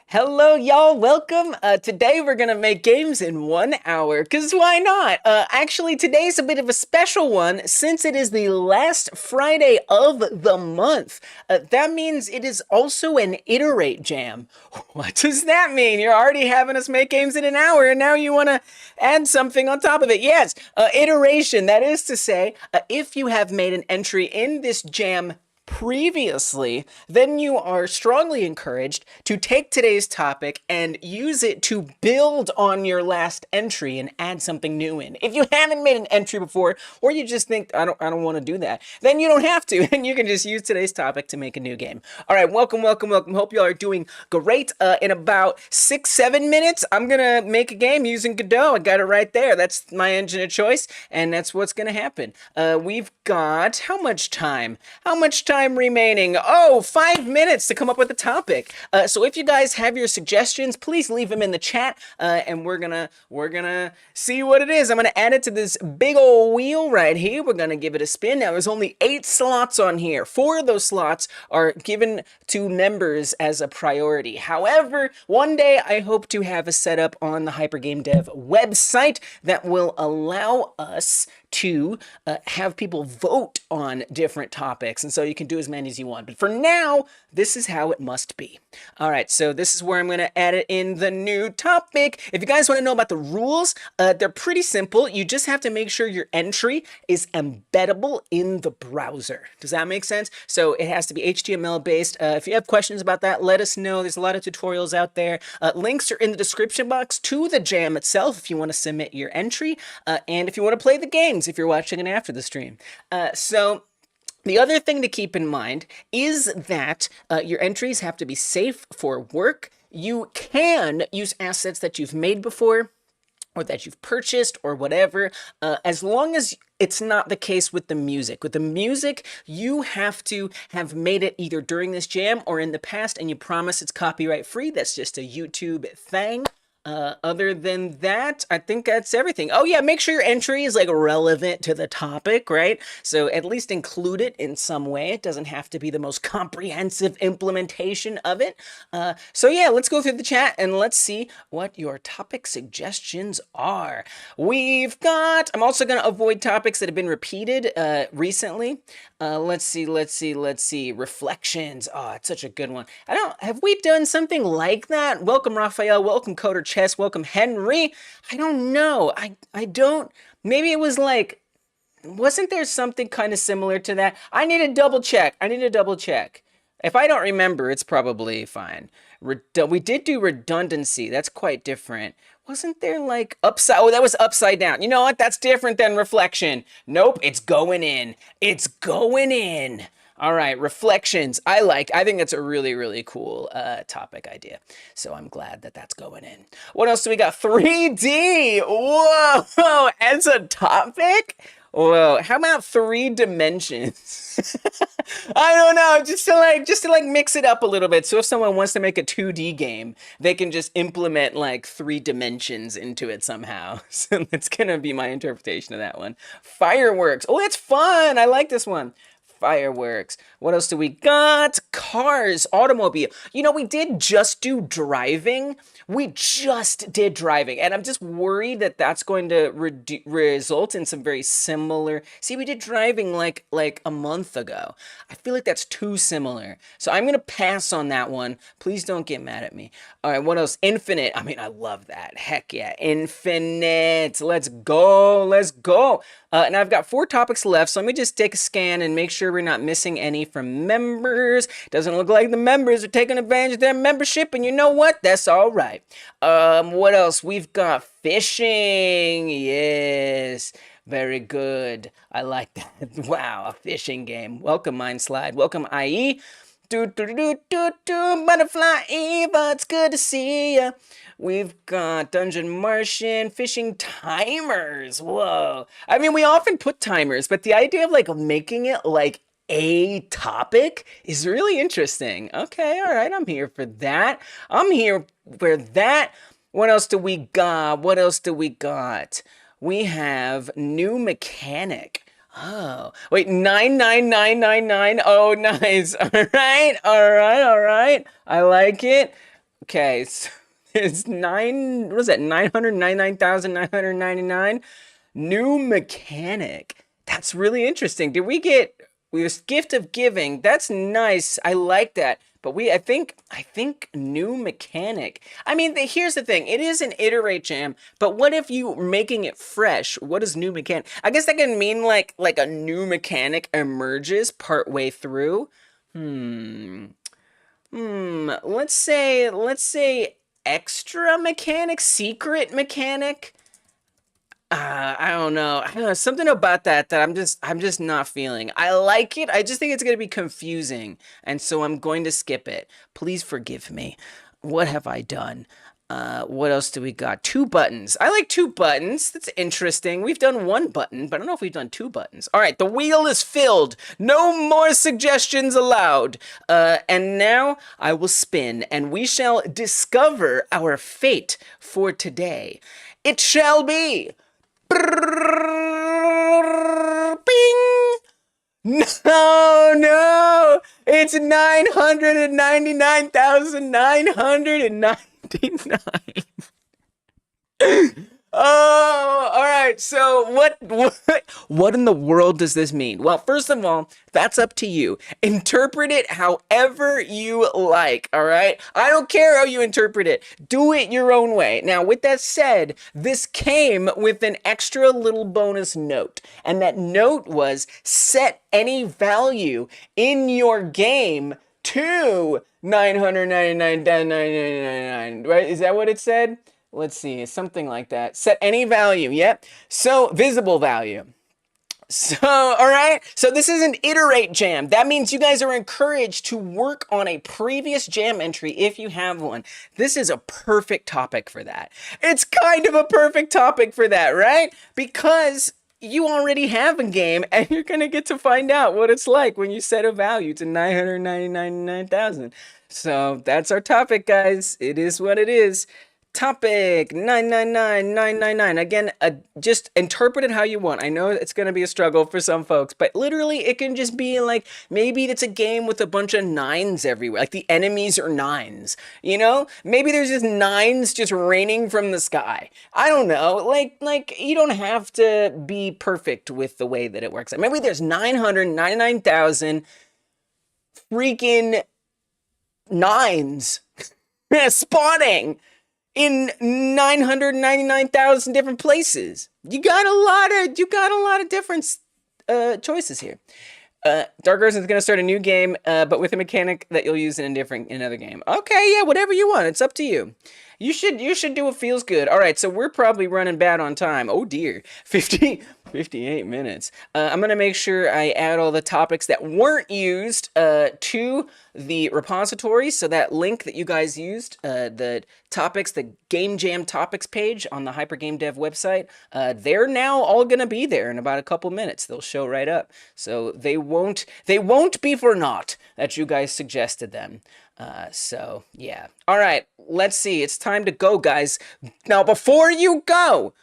Hello, y'all. Welcome. Today we're gonna make games in 1 hour, cause why not? Actually, today's a bit of a special one since it is the last Friday of the month. That means it is also an iterate jam. What does that mean? You're already having us make games in an hour, and now you want to add something on top of it. Yes, iteration. That is to say, if you have made an entry in this jam previously, then you are strongly encouraged to take today's topic and use it to build on your last entry and add something new in. If you haven't made an entry before, or you just think I don't want to do that, then you don't have to, and you can just use today's topic to make a new game. All right, welcome. Hope y'all are doing great. In about 6-7 minutes, I'm gonna make a game using Godot. I got it right there. That's my engine of choice, and that's what's gonna happen. We've got how much time? How much time remaining? Oh, 5 minutes to come up with a topic. So if you guys have your suggestions, please leave them in the chat, and we're gonna see what it is. I'm gonna add it to this big old wheel right here. We're gonna give it a spin. Now there's only 8 slots on here. 4 of those slots are given to members as a priority. However, one day I hope to have a setup on the HyperGameDev website that will allow us to have people vote on different topics, and so you can do as many as you want. But for now, this is how it must be. All right, so this is where I'm going to add it in the new topic. If you guys want to know about the rules, they're pretty simple. You just have to make sure your entry is embeddable in the browser. Does that make sense? So it has to be HTML based. If you have questions about that, let us know. There's a lot of tutorials out there. Links are in the description box to the jam itself if you want to submit your entry, and if you want to play the games if you're watching it after the stream. So the other thing to keep in mind is that your entries have to be safe for work. You can use assets that you've made before or that you've purchased or whatever, as long as it's not the case with the music. With the music, you have to have made it either during this jam or in the past, and you promise it's copyright free. That's just a YouTube thing. Other than that, I think that's everything. Oh yeah, make sure your entry is like relevant to the topic, right? So at least include it in some way. It doesn't have to be the most comprehensive implementation of it. So yeah, let's go through the chat and let's see what your topic suggestions are. We've got, I'm also going to avoid topics that have been repeated recently. Let's see. Reflections. Oh, it's such a good one. Have we done something like that? Welcome, Raphael. Welcome, Coder Chess. Welcome, Henry. I don't know. I don't, maybe it was like, wasn't there something kind of similar to that? I need to double check. If I don't remember, it's probably fine. We did do redundancy. That's quite different. Wasn't there like upside? Oh, that was upside down. You know what? That's different than reflection. Nope, it's going in. It's going in. All right, reflections. I think that's a really, really cool topic idea. So I'm glad that that's going in. What else do we got? 3D. Whoa, as a topic? Whoa, how about 3 dimensions? I don't know, just to like mix it up a little bit. So if someone wants to make a 2D game, they can just implement like 3 dimensions into it somehow. So that's gonna be my interpretation of that one. Fireworks. Oh, that's fun. I like this one. Fireworks. What else do we got? Cars, automobile. You know, we did just do driving. And I'm just worried that that's going to result in some very similar. See, we did driving like a month ago. I feel like that's too similar. So I'm gonna pass on that one. Please don't get mad at me. All right, what else? Infinite. I mean, I love that. Heck yeah, infinite. Let's go. And I've got 4 topics left, so let me just take a scan and make sure we're not missing any from members. Doesn't look like the members are taking advantage of their membership, and you know what? That's all right. What else? We've got fishing. Yes, very good. I like that. Wow, a fishing game. Welcome, Mindslide. Welcome, IE. Butterfly Eva, it's good to see ya. We've got Dungeon Martian, fishing timers. Whoa. I mean, we often put timers, but the idea of like making it like a topic is really interesting. Okay, all right, I'm here for that. What else do we got? We have new mechanic. Oh, wait, 99999. Oh, nice. All right. I like it. Okay, so it's what was that, 999,999? New mechanic. That's really interesting. Did we get this gift of giving? That's nice. I like that. But I think new mechanic. I mean, here's the thing. It is an iterate jam, but what if you making it fresh? What is new mechanic? I guess that can mean like a new mechanic emerges part way through. Hmm. Let's say extra mechanic, secret mechanic. I don't know. I don't know. Something about that I'm just not feeling. I like it. I just think it's gonna be confusing, and so I'm going to skip it. Please forgive me. What have I done? What else do we got? Two buttons. I like two buttons. That's interesting. We've done one button, but I don't know if we've done two buttons. All right, the wheel is filled. No more suggestions allowed. And now I will spin, and we shall discover our fate for today. It shall be. Bing! No, no! It's 999,999. Oh, all right. So what in the world does this mean? Well, first of all, that's up to you. Interpret it however you like, all right? I don't care how you interpret it. Do it your own way. Now, with that said, this came with an extra little bonus note, and that note was set any value in your game to 999,999, right? Is that what it said? Let's see, something like that. Set any value, yep. So, visible value. So, all right. So this is an iterate jam. That means you guys are encouraged to work on a previous jam entry if you have one. This is a perfect topic for that. It's kind of a perfect topic for that, right? Because you already have a game and you're going to get to find out what it's like when you set a value to 999,000. So that's our topic, guys. It is what it is. Topic 999,999. Again, just interpret it how you want. I know it's going to be a struggle for some folks, but literally it can just be like, maybe it's a game with a bunch of nines everywhere. Like the enemies are nines, you know? Maybe there's just nines just raining from the sky. I don't know. Like you don't have to be perfect with the way that it works. Maybe there's 999,000 freaking nines spawning in 999,000 different places. You got a lot of different choices here. Dark Earth is going to start a new game, but with a mechanic that you'll use in another game. Okay, yeah, whatever you want. It's up to you. You should do what feels good. All right, so we're probably running bad on time. Oh dear, 58 minutes. I'm gonna make sure I add all the topics that weren't used to the repository. So that link that you guys used, the topics, the Game Jam topics page on the Hyper Game Dev website, they're now all gonna be there in about a couple minutes. They'll show right up. So they won't be for naught that you guys suggested them. So yeah. All right, let's see. It's time to go, guys. Now, before you go,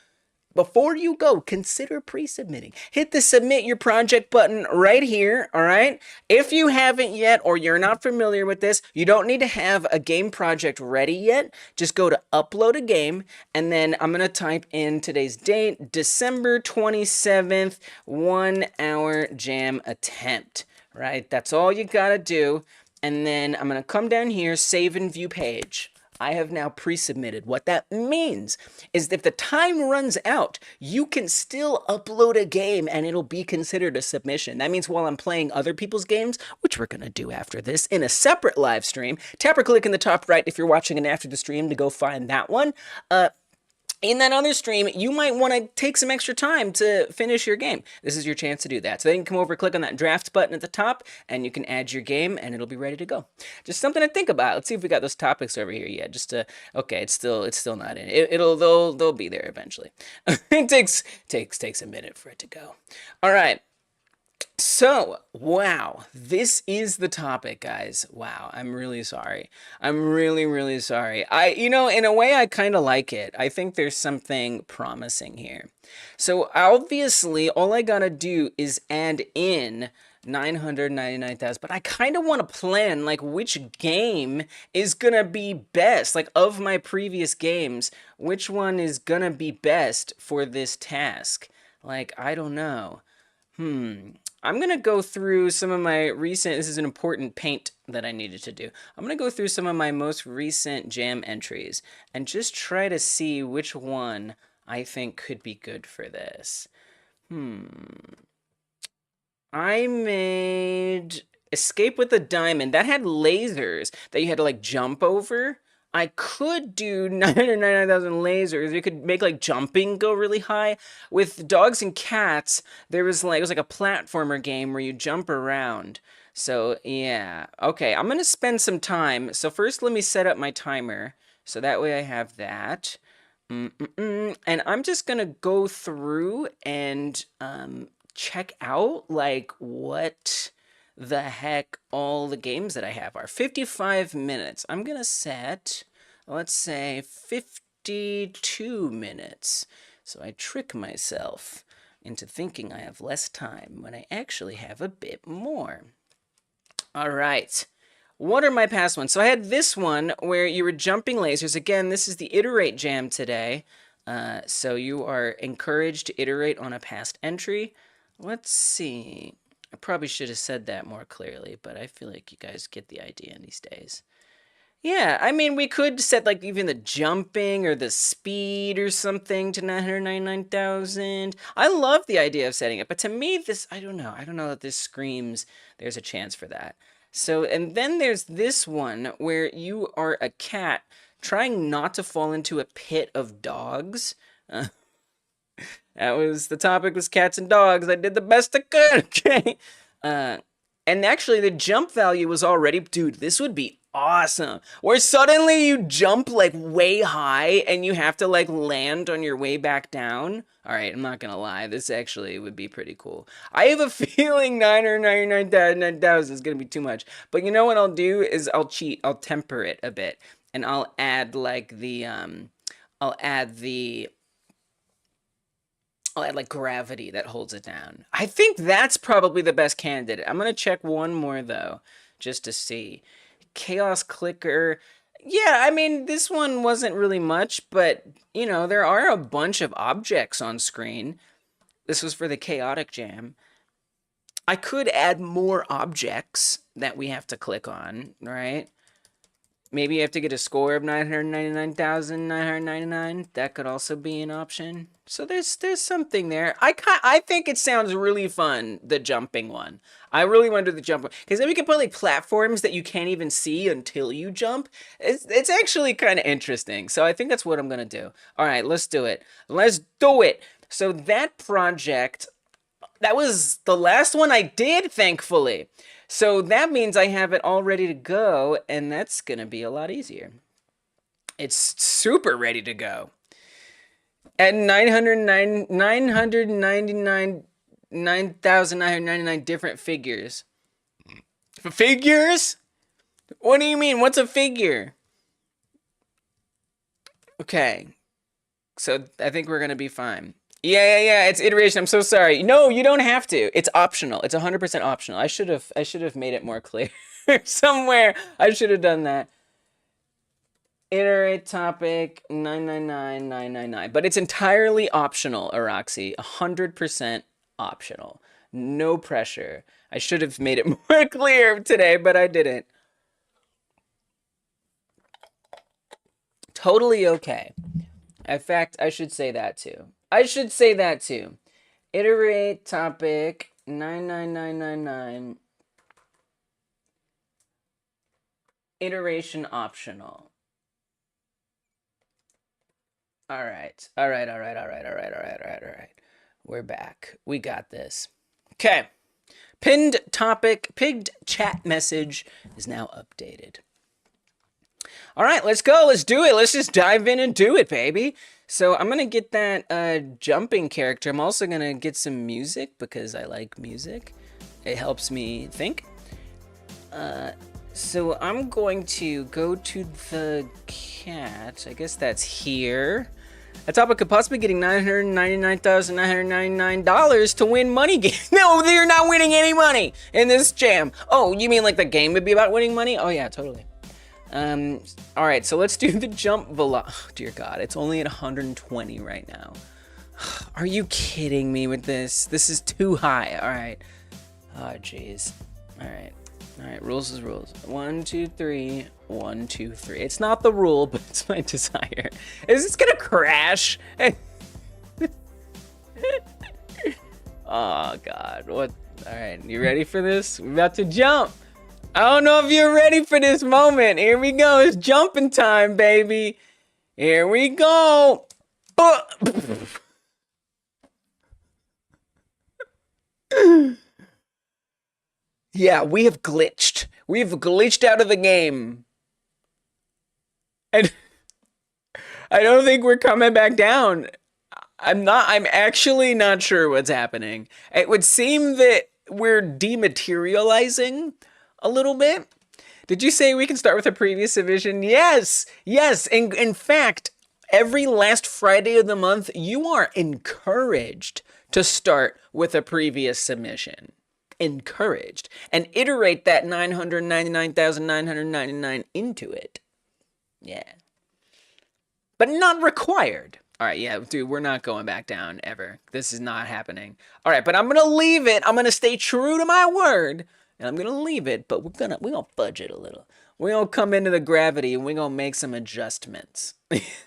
consider pre-submitting. Hit the submit your project button right here, all right? If you haven't yet, or you're not familiar with this, you don't need to have a game project ready yet. Just go to upload a game, and then I'm gonna type in today's date, December 27th, 1 hour jam attempt, right? That's all you gotta do. And then I'm gonna come down here, save and view page. I have now pre-submitted. What that means is that if the time runs out, you can still upload a game and it'll be considered a submission. That means while I'm playing other people's games, which we're gonna do after this in a separate live stream, tap or click in the top right if you're watching it after the stream to go find that one. In that other stream, you might want to take some extra time to finish your game. This is your chance to do that. So then you can come over, click on that draft button at the top, and you can add your game, and it'll be ready to go. Just something to think about. Let's see if we got those topics over here yet. Okay, it's still not in. They'll be there eventually. It takes a minute for it to go. All right. So, wow, this is the topic, guys. Wow, I'm really sorry. I'm really, really sorry. In a way, I kind of like it. I think there's something promising here. So, obviously, all I gotta do is add in 999,000. But I kind of want to plan like which game is gonna be best. Like of my previous games, which one is gonna be best for this task? Like, I don't know. I'm gonna go through some of my recent, this is an important paint that I needed to do. I'm gonna go through some of my most recent jam entries and just try to see which one I think could be good for this. I made Escape with a Diamond. That had lasers that you had to like jump over. I could do 999,000 lasers. You could make like jumping go really high. With dogs and cats, there was like, it was like a platformer game where you jump around. So yeah, okay, I'm gonna spend some time. So first let me set up my timer. So that way I have that. And I'm just gonna go through and check out like what the heck all the games that I have are. 55 minutes. I'm gonna set, let's say 52 minutes. So I trick myself into thinking I have less time when I actually have a bit more. All right. What are my past ones? So I had this one where you were jumping lasers. Again, this is the iterate jam today. So you are encouraged to iterate on a past entry. Let's see. I probably should have said that more clearly, but I feel like you guys get the idea these days. Yeah, I mean, we could set like even the jumping or the speed or something to 999,000. I love the idea of setting it, but to me, this, I don't know. I don't know that this screams there's a chance for that. So, and then there's this one where you are a cat trying not to fall into a pit of dogs. That was, the topic was cats and dogs. I did the best I could, okay? And actually the jump value was already, dude, this would be awesome. Where suddenly you jump like way high and you have to like land on your way back down. All right, I'm not gonna lie, this actually would be pretty cool. I have a feeling 999,000 is gonna be too much. But you know what I'll do is I'll cheat, I'll temper it a bit. And I'll add like the, I'll add like gravity that holds it down. I think that's probably the best candidate. I'm gonna check one more though, just to see. Chaos Clicker. Yeah, I mean, this one wasn't really much, but you know, there are a bunch of objects on screen. This was for the Chaotic Jam. I could add more objects that we have to click on, right? Maybe you have to get a score of 999,999. That could also be an option. So there's something there. I think it sounds really fun, the jumping one. I really want to do the jump one. Because then we can put like platforms that you can't even see until you jump. It's actually kind of interesting. So I think that's what I'm going to do. All right, let's do it. Let's do it. So that project, that was the last one I did, thankfully. So that means I have it all ready to go, and that's going to be a lot easier. It's super ready to go. At 999 different figures. Figures? What do you mean? What's a figure? Okay. So I think we're going to be fine. Yeah, it's iteration. I'm so sorry. No, you don't have to. It's optional. It's 100% optional. I should have made it more clear somewhere. I should have done that. Iterate topic 999,999. But it's entirely optional, Araxi. 100% optional. No pressure. I should have made it more clear today, but I didn't. Totally okay. In fact, I should say that too. Iterate topic 99999. Iteration optional. All right. We're back. We got this. Okay. Pinned chat message is now updated. All right, let's go. Let's do it. Let's just dive in and do it, baby. So I'm going to get that jumping character. I'm also going to get some music because I like music. It helps me think. So I'm going to go to the cat. I guess that's here. A topic could possibly getting $999,999 to win money game. No, they're not winning any money in this jam. Oh, you mean like the game would be about winning money? Oh yeah, totally. All right, so let's do the jump velocity. Oh, dear God, it's only at 120 right now. Are you kidding me with this? This is too high. All right. Oh, jeez. All right. All right, rules is rules. 1, 2, 3. 1, 2, 3. It's not the rule, but it's my desire. Is this gonna crash? Oh God, what? All right, you ready for this? We're about to jump. I don't know if you're ready for this moment. Here we go. It's jumping time, baby. Here we go. Yeah, we have glitched. We've glitched out of the game. And I don't think we're coming back down. I'm actually not sure what's happening. It would seem that we're dematerializing a little bit. Did you say we can start with a previous submission? Yes, yes. In fact, every last Friday of the month, you are encouraged to start with a previous submission. Encouraged. And iterate that 999,999 into it. Yeah. But not required. All right, yeah, dude, we're not going back down ever. This is not happening. All right, but I'm going to leave it. I'm going to stay true to my word. And I'm going to leave it, but we're going to fudge it a little. We're going to come into the gravity and we're going to make some adjustments.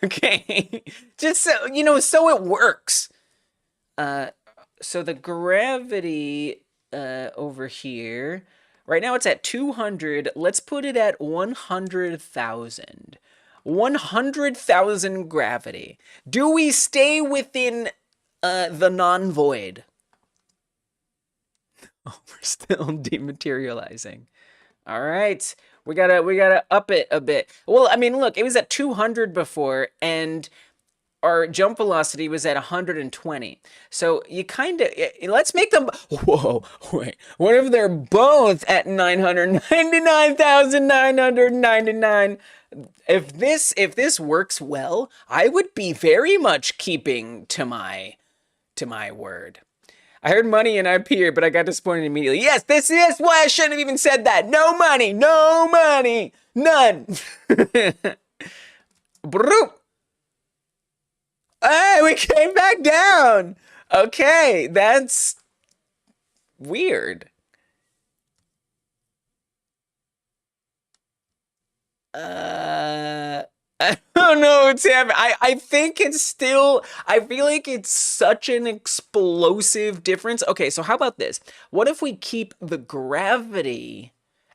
Okay? Just so, you know, so it works. So the gravity over here, right now it's at 200. Let's put it at 100,000. 100,000 gravity. Do we stay within the non-void? Oh, we're still dematerializing. All right, we gotta up it a bit. Well, I mean, look, it was at 200 before, and our jump velocity was at 120. So you kind of, let's make them, whoa, wait, what if they're both at 999,999? If this works well, I would be very much keeping to my word. I heard money and I appeared, but I got disappointed immediately. Yes, this is why I shouldn't have even said that. No money, none. Broop. Hey, we came back down. Okay, that's weird. I don't know what's happening. I think it's still, I feel like it's such an explosive difference. Okay, so how about this? What if we keep the gravity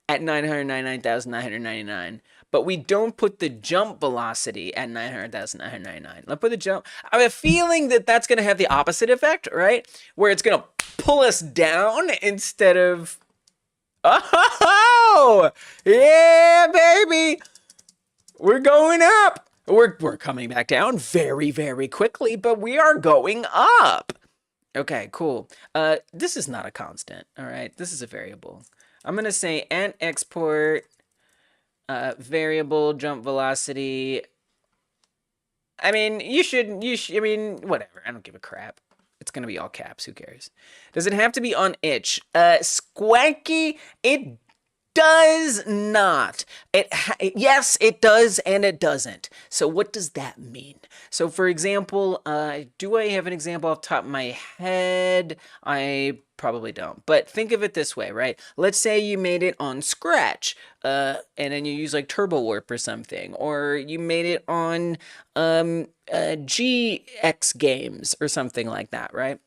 at 999,999, but we don't put the jump velocity at 900,999? Let's put the jump. I have a feeling that that's going to have the opposite effect, right? Where it's going to pull us down instead of... Oh, yeah, baby. We're going up. We're coming back down very, very quickly, but we are going up. Okay, cool. This is not a constant, all right? This is a variable. I'm going to say ant export variable jump velocity. I mean, you should, I mean, whatever. I don't give a crap. It's going to be all caps. Who cares? Does it have to be on itch? Squanky, it does not. Yes, it does, and it doesn't. So what does that mean? So for example, do I have an example off the top of my head? I probably don't. But think of it this way, right? Let's say you made it on Scratch, and then you use like Turbo Warp or something, or you made it on GX games or something like that, right?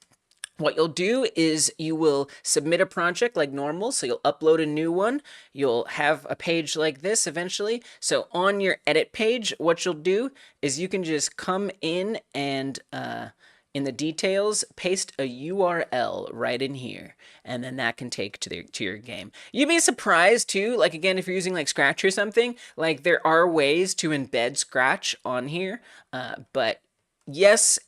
What you'll do is you will submit a project like normal, so you'll upload a new one. You'll have a page like this eventually. So on your edit page, what you'll do is you can just come in and in the details, paste a URL right in here, and then that can take to your game. You'd be surprised too, like again, if you're using like Scratch or something, like there are ways to embed Scratch on here, but yes,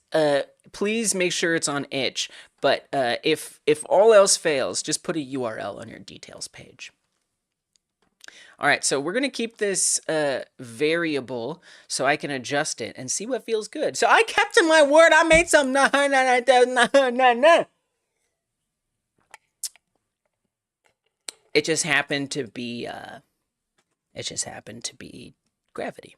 please make sure it's on itch. But if all else fails, just put a URL on your details page. All right, so we're going to keep this variable so I can adjust it and see what feels good. So I kept to my word. I made some no. It just happened to be gravity.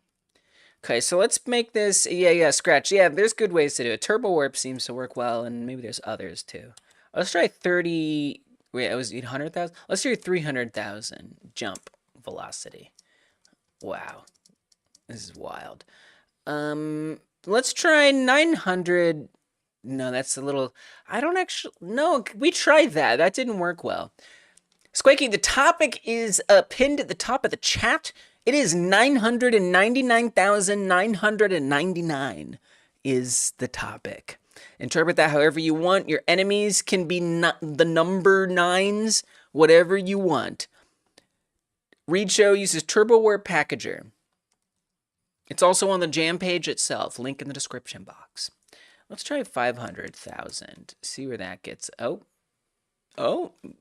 Okay, so let's make this, scratch. Yeah, there's good ways to do it. Turbo warp seems to work well, and maybe there's others too. Let's try 30, wait, it was 800,000? Let's do 300,000 jump velocity. Wow, this is wild. Let's try 900. No, that's a little, I don't actually, no, we tried that. That didn't work well. Squaky, the topic is pinned at the top of the chat. It is 999,999 is the topic. Interpret that however you want. Your enemies can be the number 9s, whatever you want. Read Show uses Turbo Warp Packager. It's also on the jam page itself. Link in the description box. Let's try 500,000. See where that gets. Oh,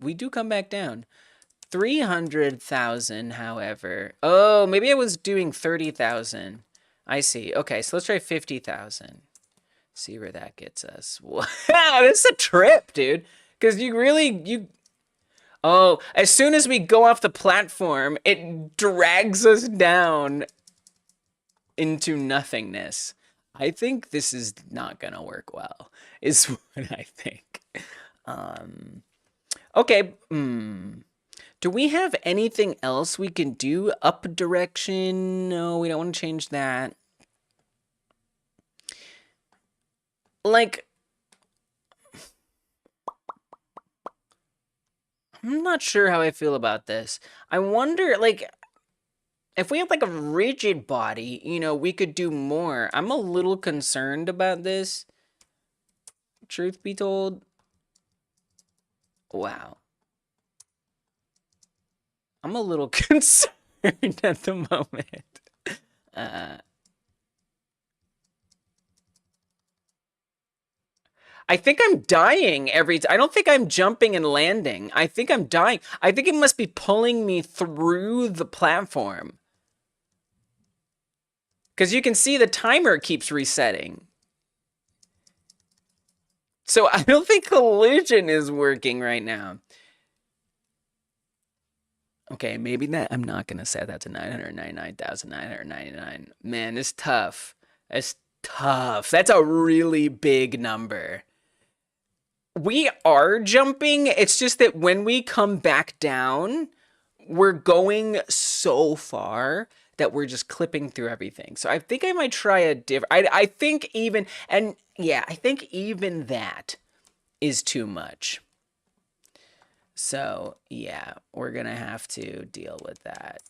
we do come back down. 300,000, however. Oh, maybe I was doing 30,000. I see. Okay, so let's try 50,000. See where that gets us. Wow, this is a trip, dude. Because oh, as soon as we go off the platform, it drags us down into nothingness. I think this is not gonna work well, is what I think. Okay. Do we have anything else we can do? Up direction? No, we don't want to change that. Like, I'm not sure how I feel about this. I wonder, like, if we have like a rigid body, you know, we could do more. I'm a little concerned about this. Truth be told. Wow. I'm a little concerned at the moment. I think I'm dying every time. I don't think I'm jumping and landing. I think I'm dying. I think it must be pulling me through the platform. Because you can see the timer keeps resetting. So I don't think collision is working right now. Okay, maybe that. I'm not going to set that to 999,999. Man, it's tough. It's tough. That's a really big number. We are jumping. It's just that when we come back down, we're going so far that we're just clipping through everything. So I think I might try a different. I think even, and yeah, I think even that is too much. So yeah, we're gonna have to deal with that.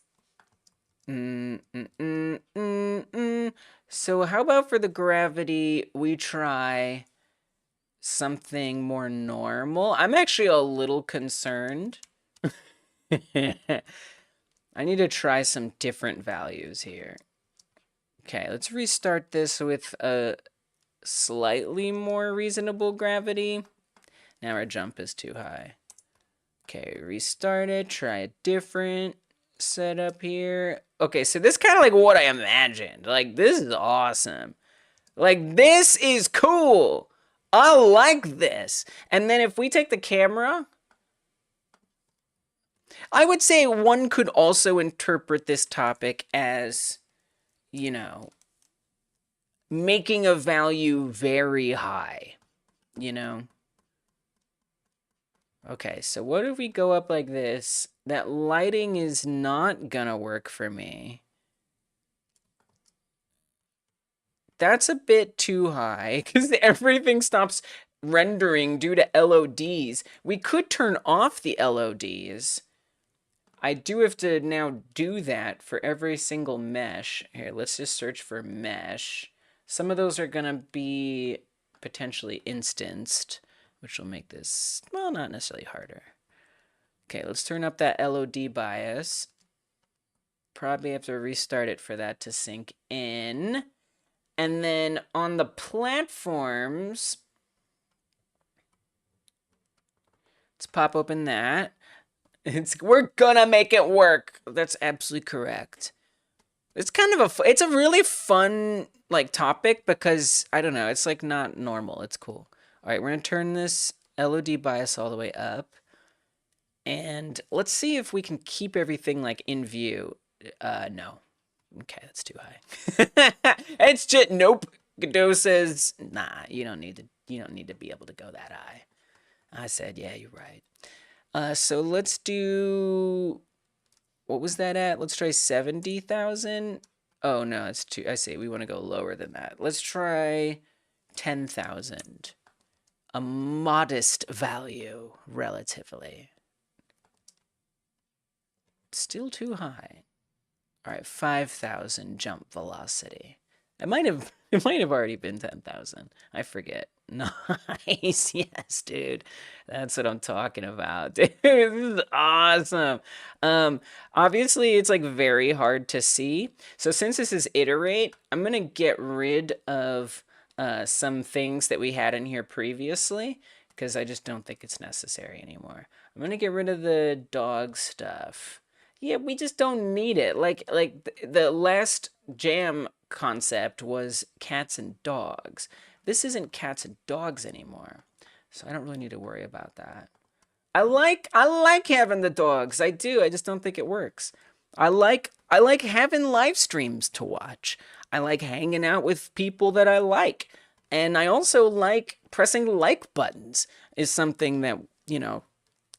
So how about for the gravity, we try something more normal? I'm actually a little concerned. I need to try some different values here. Okay, let's restart this with a slightly more reasonable gravity. Now our jump is too high. Okay, restart it, try a different setup here. Okay, so this is kind of like what I imagined. Like, this is awesome. Like, this is cool. I like this. And then if we take the camera, I would say one could also interpret this topic as, you know, making a value very high, you know? Okay, so what if we go up like this? That lighting is not gonna work for me. That's a bit too high, because everything stops rendering due to LODs. We could turn off the LODs. I do have to now do that for every single mesh. Here, let's just search for mesh. Some of those are gonna be potentially instanced, which will make this, well, not necessarily harder. Okay, let's turn up that LOD bias. Probably have to restart it for that to sink in. And then on the platforms, let's pop open that. We're gonna make it work. That's absolutely correct. It's kind of it's a really fun like topic because I don't know, it's like not normal. It's cool. All right, we're gonna turn this LOD bias all the way up, and let's see if we can keep everything like in view. No. Okay, that's too high. It's just nope. Godot says, nah, you don't need to be able to go that high. I said, yeah, you're right. So let's do, what was that at? Let's try 70,000. Oh no, it's too, I see, we want to go lower than that. Let's try 10,000. A modest value, relatively. Still too high. All right, 5,000 jump velocity. It might have already been 10,000. I forget. Nice, yes, dude. That's what I'm talking about, dude. This is awesome. Obviously, it's like very hard to see. So since this is iterate, I'm gonna get rid of some things that we had in here previously because I just don't think it's necessary anymore. I'm gonna get rid of the dog stuff. Yeah, we just don't need it. Like the last jam concept was cats and dogs. This isn't cats and dogs anymore. So I don't really need to worry about that. I like having the dogs. I do. I just don't think it works. I like having live streams to watch. I like hanging out with people that I like. And I also like pressing like buttons is something that, you know,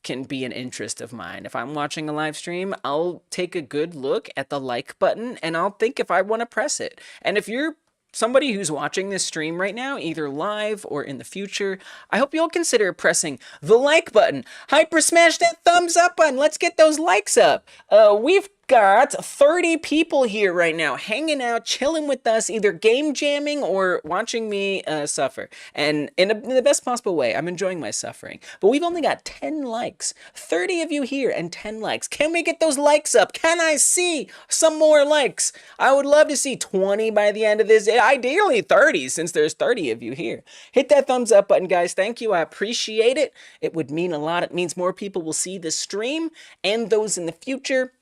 can be an interest of mine. If I'm watching a live stream, I'll take a good look at the like button and I'll think if I want to press it. And if you're somebody who's watching this stream right now, either live or in the future, I hope you'll consider pressing the like button. Hyper smash that thumbs up button. Let's get those likes up. We've got 30 people here right now hanging out, chilling with us, either game jamming or watching me suffer. And in the best possible way, I'm enjoying my suffering. But we've only got 10 likes. 30 of you here and 10 likes. Can we get those likes up? Can I see some more likes? I would love to see 20 by the end of this. Ideally 30, since there's 30 of you here. Hit that thumbs up button, guys. Thank you. I appreciate it. It would mean a lot. It means more people will see this stream and those in the future.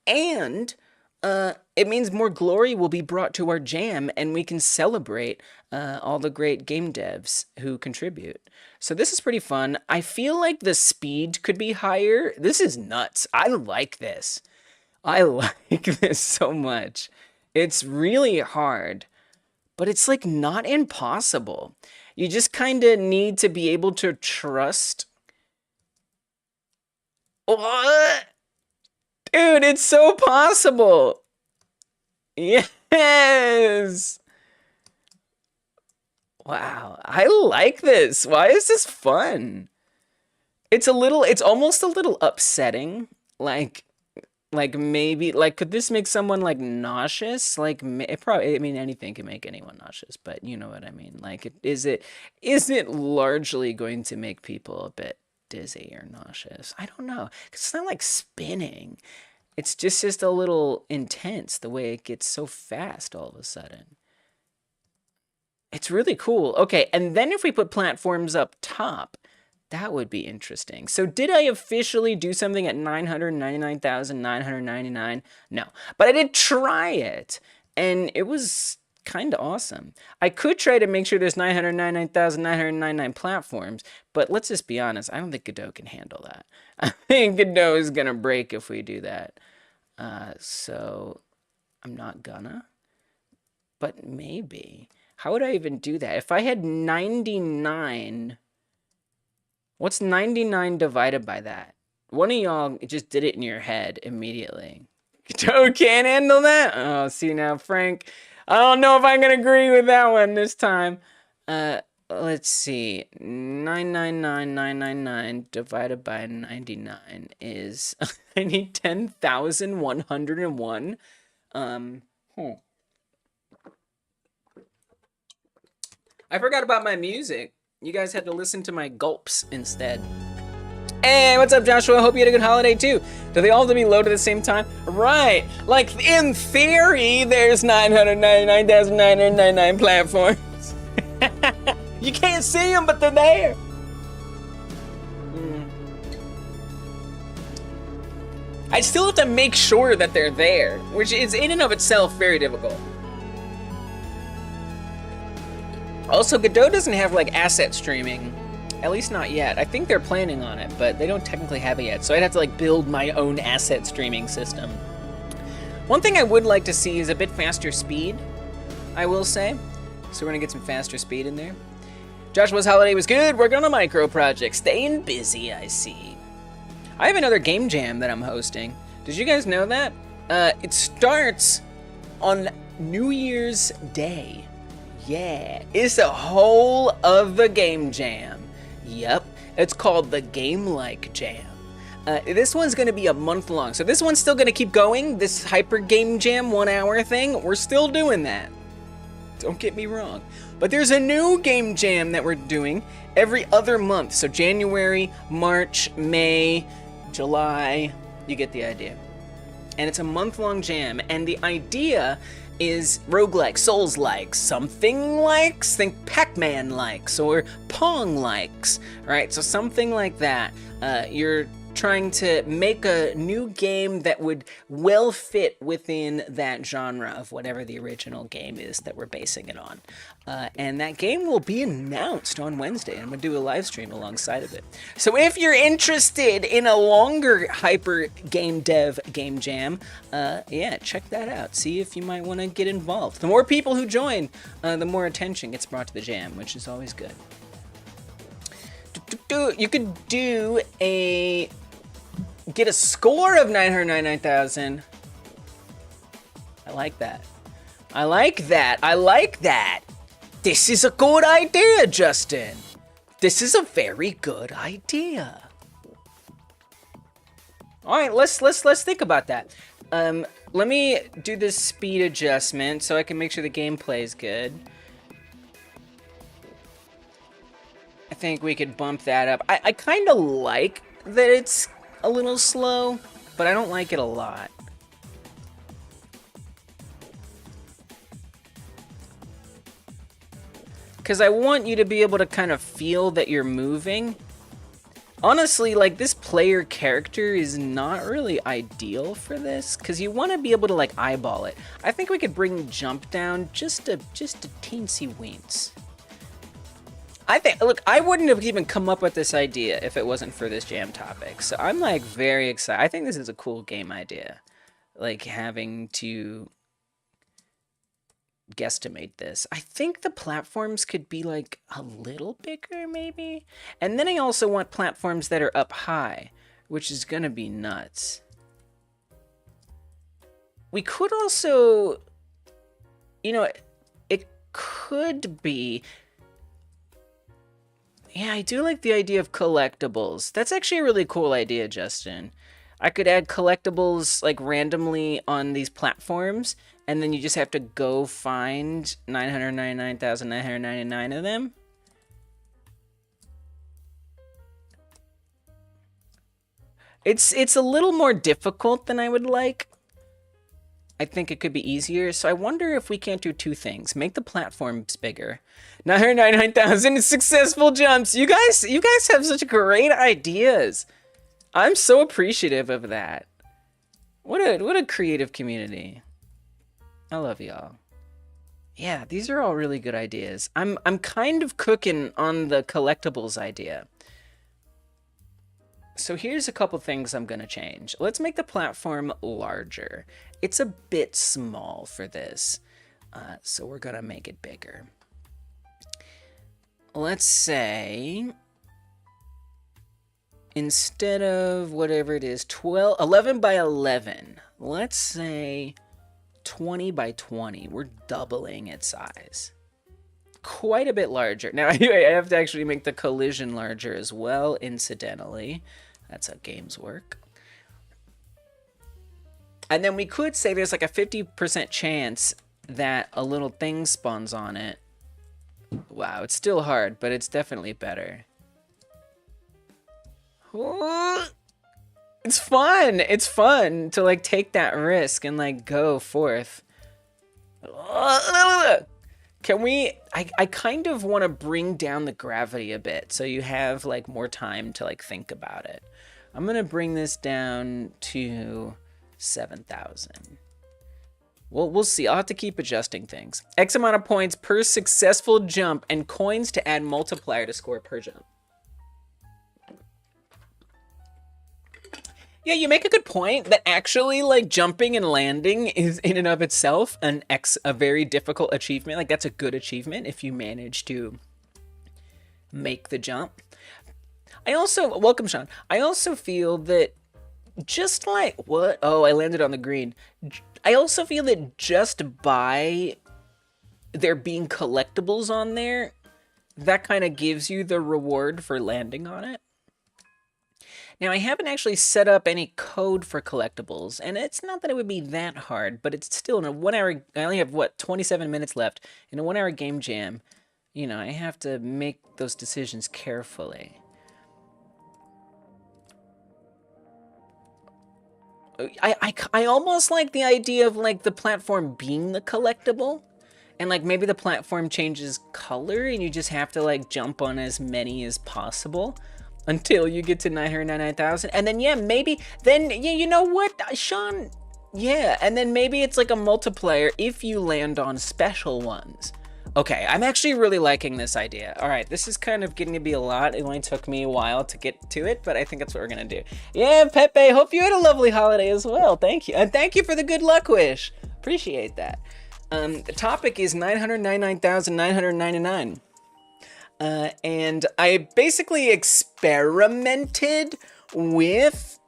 And it means more glory will be brought to our jam and we can celebrate all the great game devs who contribute. So this is pretty fun. I feel like the speed could be higher. This is nuts. I like this. I like this so much. It's really hard, but it's like not impossible. You just kind of need to be able to trust. What? Dude, it's so possible. Yes. Wow, I like this. Why is this fun? It's almost a little upsetting. Like maybe, like, could this make someone like nauseous? Like, it probably, I mean, anything can make anyone nauseous, but you know what I mean? Like, is it largely going to make people a bit dizzy or nauseous? I don't know. It's not like spinning. It's just a little intense the way it gets so fast all of a sudden. It's really cool. Okay, and then if we put platforms up top, that would be interesting. So did I officially do something at 999,999? No, but I did try it, and it was kind of awesome. I could try to make sure there's 999,999 platforms, but let's just be honest, I don't think Godot can handle that. I think Godot is gonna break if we do that. So I'm not gonna, but maybe. How would I even do that? If I had 99, what's 99 divided by that? One of y'all just did it in your head immediately. Godot can't handle that? Oh, see now, Frank. I don't know if I can agree with that one this time. Let's see. 999,999 divided by 99 is I need 10,101. I forgot about my music. You guys had to listen to my gulps instead. Hey, what's up, Joshua? Hope you had a good holiday too. Do they all have to be loaded at the same time? Right. Like, in theory, there's 999,999 platforms. You can't see them, but they're there. I still have to make sure that they're there, which is in and of itself very difficult. Also, Godot doesn't have like asset streaming, at least not yet. I think they're planning on it, but they don't technically have it yet. So I'd have to like build my own asset streaming system. One thing I would like to see is a bit faster speed, I will say. So we're gonna get some faster speed in there. Joshua's holiday was good, working on a micro project. Staying busy, I see. I have another game jam that I'm hosting. Did you guys know that? It starts on New Year's Day. Yeah, it's the whole of the game jam. Yep, it's called the Game Like Jam. This one's gonna be a month long. So this one's still gonna keep going, this hyper game jam 1 hour thing. We're still doing that. Don't get me wrong. But there's a new game jam that we're doing every other month. So January, March, May, July, you get the idea. And it's a month-long jam, and the idea is roguelike, Souls-likes, something likes, think Pac-Man likes, or Pong likes, right? So something like that. You're trying to make a new game that would well fit within that genre of whatever the original game is that we're basing it on. And that game will be announced on Wednesday, and I'm going to do a live stream alongside of it. So if you're interested in a longer hyper game dev game jam, yeah, check that out. See if you might want to get involved. The more people who join, the more attention gets brought to the jam, which is always good. You could do get a score of 999,000. I like that. I like that. I like that. This is a good idea, Justin. This is a very good idea. All right, let's think about that. Let me do this speed adjustment so I can make sure the gameplay is good. I think we could bump that up. I kind of like that it's a little slow, but I don't like it a lot. Because I want you to be able to kind of feel that you're moving. Honestly, like, this player character is not really ideal for this, because you want to be able to, like, eyeball it. I think we could bring jump down just a teensy weens. I think, look, I wouldn't have even come up with this idea if it wasn't for this jam topic. So I'm like very excited. I think this is a cool game idea. Like having to guesstimate this. I think the platforms could be like a little bigger maybe. And then I also want platforms that are up high, which is gonna be nuts. We could also, you know, it could be, yeah, I do like the idea of collectibles. That's actually a really cool idea, Justin. I could add collectibles like randomly on these platforms, and then you just have to go find 999,999 of them. It's a little more difficult than I would like. I think it could be easier, so I wonder if we can't do two things. Make the platforms bigger. 999,000 successful jumps. You guys have such great ideas. I'm so appreciative of that. What a creative community. I love y'all. Yeah, these are all really good ideas. I'm kind of cooking on the collectibles idea. So here's a couple things I'm gonna change. Let's make the platform larger. It's a bit small for this, so we're gonna make it bigger. Let's say, instead of whatever it is, 11 by 11, let's say 20 by 20. We're doubling its size. Quite a bit larger. Now, I have to actually make the collision larger as well, incidentally. That's how games work. And then we could say there's like a 50% chance that a little thing spawns on it. Wow, it's still hard, but it's definitely better. It's fun. It's fun to like take that risk and like go forth. Can we, I kind of want to bring down the gravity a bit so you have like more time to like think about it. I'm gonna bring this down to 7,000. Well, we'll see. I'll have to keep adjusting things. X amount of points per successful jump and coins to add multiplier to score per jump. Yeah, you make a good point that actually, like, jumping and landing is in and of itself a very difficult achievement. Like, that's a good achievement if you manage to make the jump. I also, welcome, Sean. I also feel that just like, what? Oh, I landed on the green. I also feel that just by there being collectibles on there, that kind of gives you the reward for landing on it. Now, I haven't actually set up any code for collectibles, and it's not that it would be that hard, but it's still in a 1 hour, I only have, what, 27 minutes left. In a 1 hour game jam, you know, I have to make those decisions carefully. I almost like the idea of, like, the platform being the collectible, and, like, maybe the platform changes color, and you just have to, like, jump on as many as possible until you get to 999,000. And then, yeah, maybe, then, yeah, you know what, Sean? Yeah, and then maybe it's like a multiplier if you land on special ones. Okay, I'm actually really liking this idea. All right, this is kind of getting to be a lot. It only took me a while to get to it, but I think that's what we're gonna do. Yeah, Pepe, hope you had a lovely holiday as well. Thank you. And thank you for the good luck wish. Appreciate that. The topic is 999,999. And I basically experimented with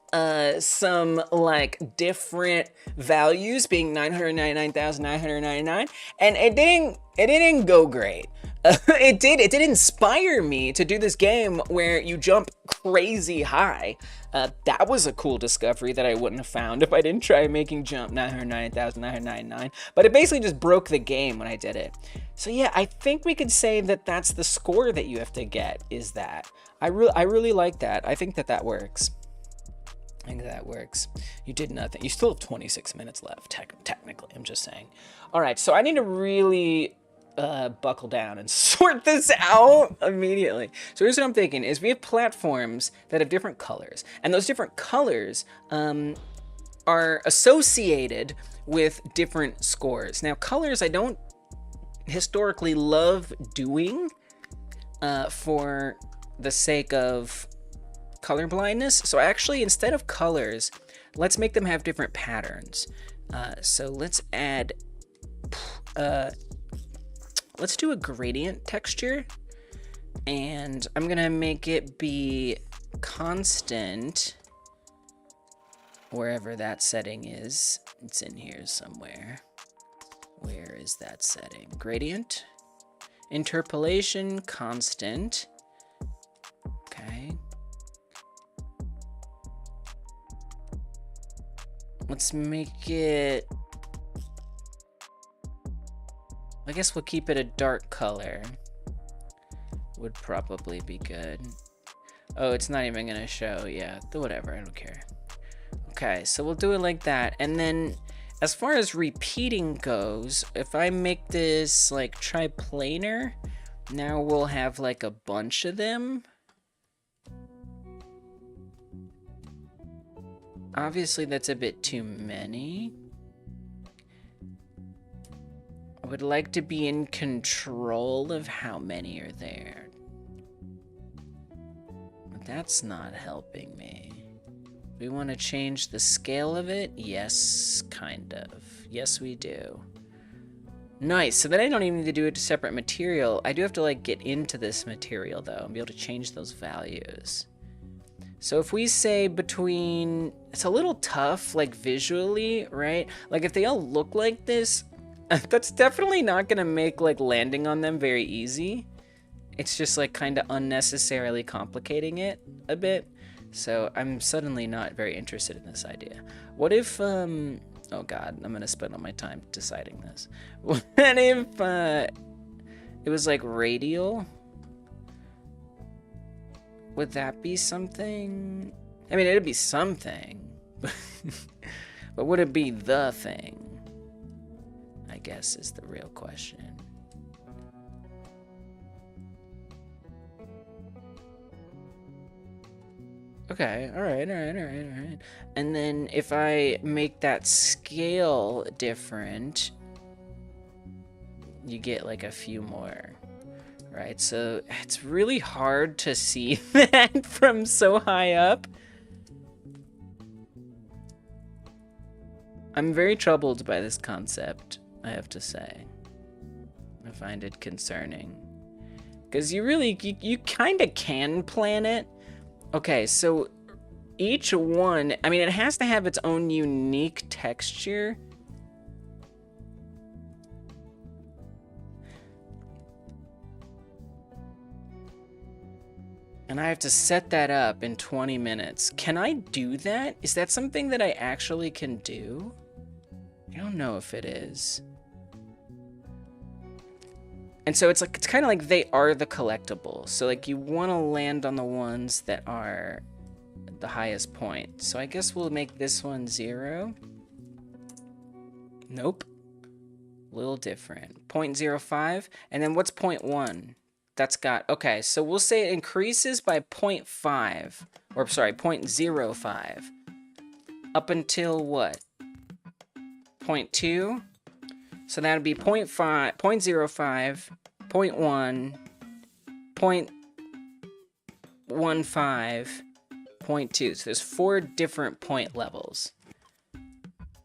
some like different values being 999,999, and it didn't go great. It did inspire me to do this game where you jump crazy high. That was a cool discovery that I wouldn't have found if I didn't try making jump 999,999. But it basically just broke the game when I did it. So yeah, I think we could say that that's the score that you have to get, is that. I really like that. I think that works. I think that works. You did nothing. You still have 26 minutes left, technically. I'm just saying. All right, so I need to really buckle down and sort this out immediately. So here's what I'm thinking, is we have platforms that have different colors, and those different colors are associated with different scores. Now, colors I don't historically love doing for the sake of color blindness. So actually, instead of colors, let's make them have different patterns. So let's add let's do a gradient texture, and I'm gonna make it be constant wherever that setting is. It's in here somewhere. Where is that setting? Gradient, interpolation, constant. Okay. Let's make it, I guess we'll keep it a dark color. Would probably be good. Oh, it's not even gonna show. Yeah, whatever, I don't care. Okay, so we'll do it like that. And then as far as repeating goes, if I make this like triplanar, now we'll have like a bunch of them. Obviously, that's a bit too many. I would like to be in control of how many are there. But that's not helping me. We want to change the scale of it? Yes, kind of. Yes, we do. Nice, so then I don't even need to do it to separate material. I do have to like get into this material though and be able to change those values. So if we say between, it's a little tough like visually, right? Like if they all look like this, that's definitely not gonna make like landing on them very easy. It's just like kind of unnecessarily complicating it a bit. So I'm suddenly not very interested in this idea. What if, oh God, I'm gonna spend all my time deciding this. What if it was like radial? Would that be something? I mean, it'd be something, but would it be the thing? I guess is the real question. Okay, all right, all right, all right, all right. And then if I make that scale different, you get like a few more, right? So it's really hard to see that from so high up. I'm very troubled by this concept, I have to say. I find it concerning. Because you kind of can plan it. Okay, so each one, I mean, it has to have its own unique texture. And I have to set that up in 20 minutes. Can I do that? Is that something that I actually can do? I don't know if it is. And so it's kind of like they are the collectible. So like you want to land on the ones that are the highest point. So I guess we'll make this one 0. Nope. A little different. 0.05. And then what's 0.1? That's got, okay, so we'll say it increases by 0.5. Or sorry, 0.05. Up until what? 0.2? So that would be 0.5, 0.05, 0.1, 0.15, 0.2. So there's 4 different point levels.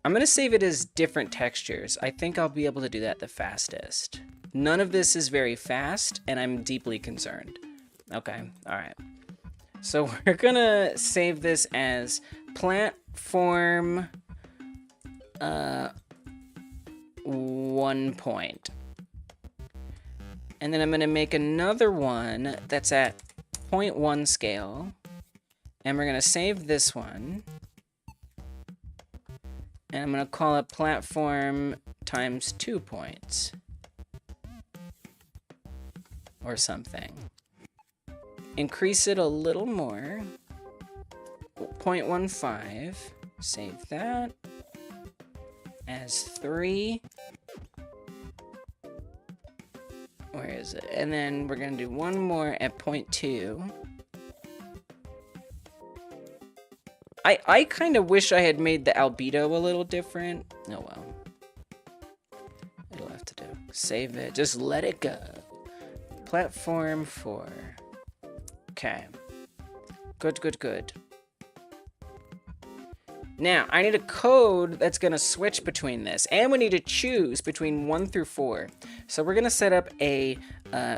I'm going to save it as different textures. I think I'll be able to do that the fastest. None of this is very fast, and I'm deeply concerned. Okay, all right. So we're going to save this as platform 1 point. And then I'm going to make another one that's at 0.1 scale. And we're going to save this one. And I'm going to call it platform times 2 points. Or something. Increase it a little more. 0.15. Save that. As 3. Where is it? And then we're going to do one more at 0.2. I kind of wish I had made the albedo a little different. Oh well. It'll have to do. Save it. Just let it go. Platform 4. Okay. Good, good, good. Now, I need a code that's going to switch between this, and we need to choose between 1 through 4. So we're going to set up a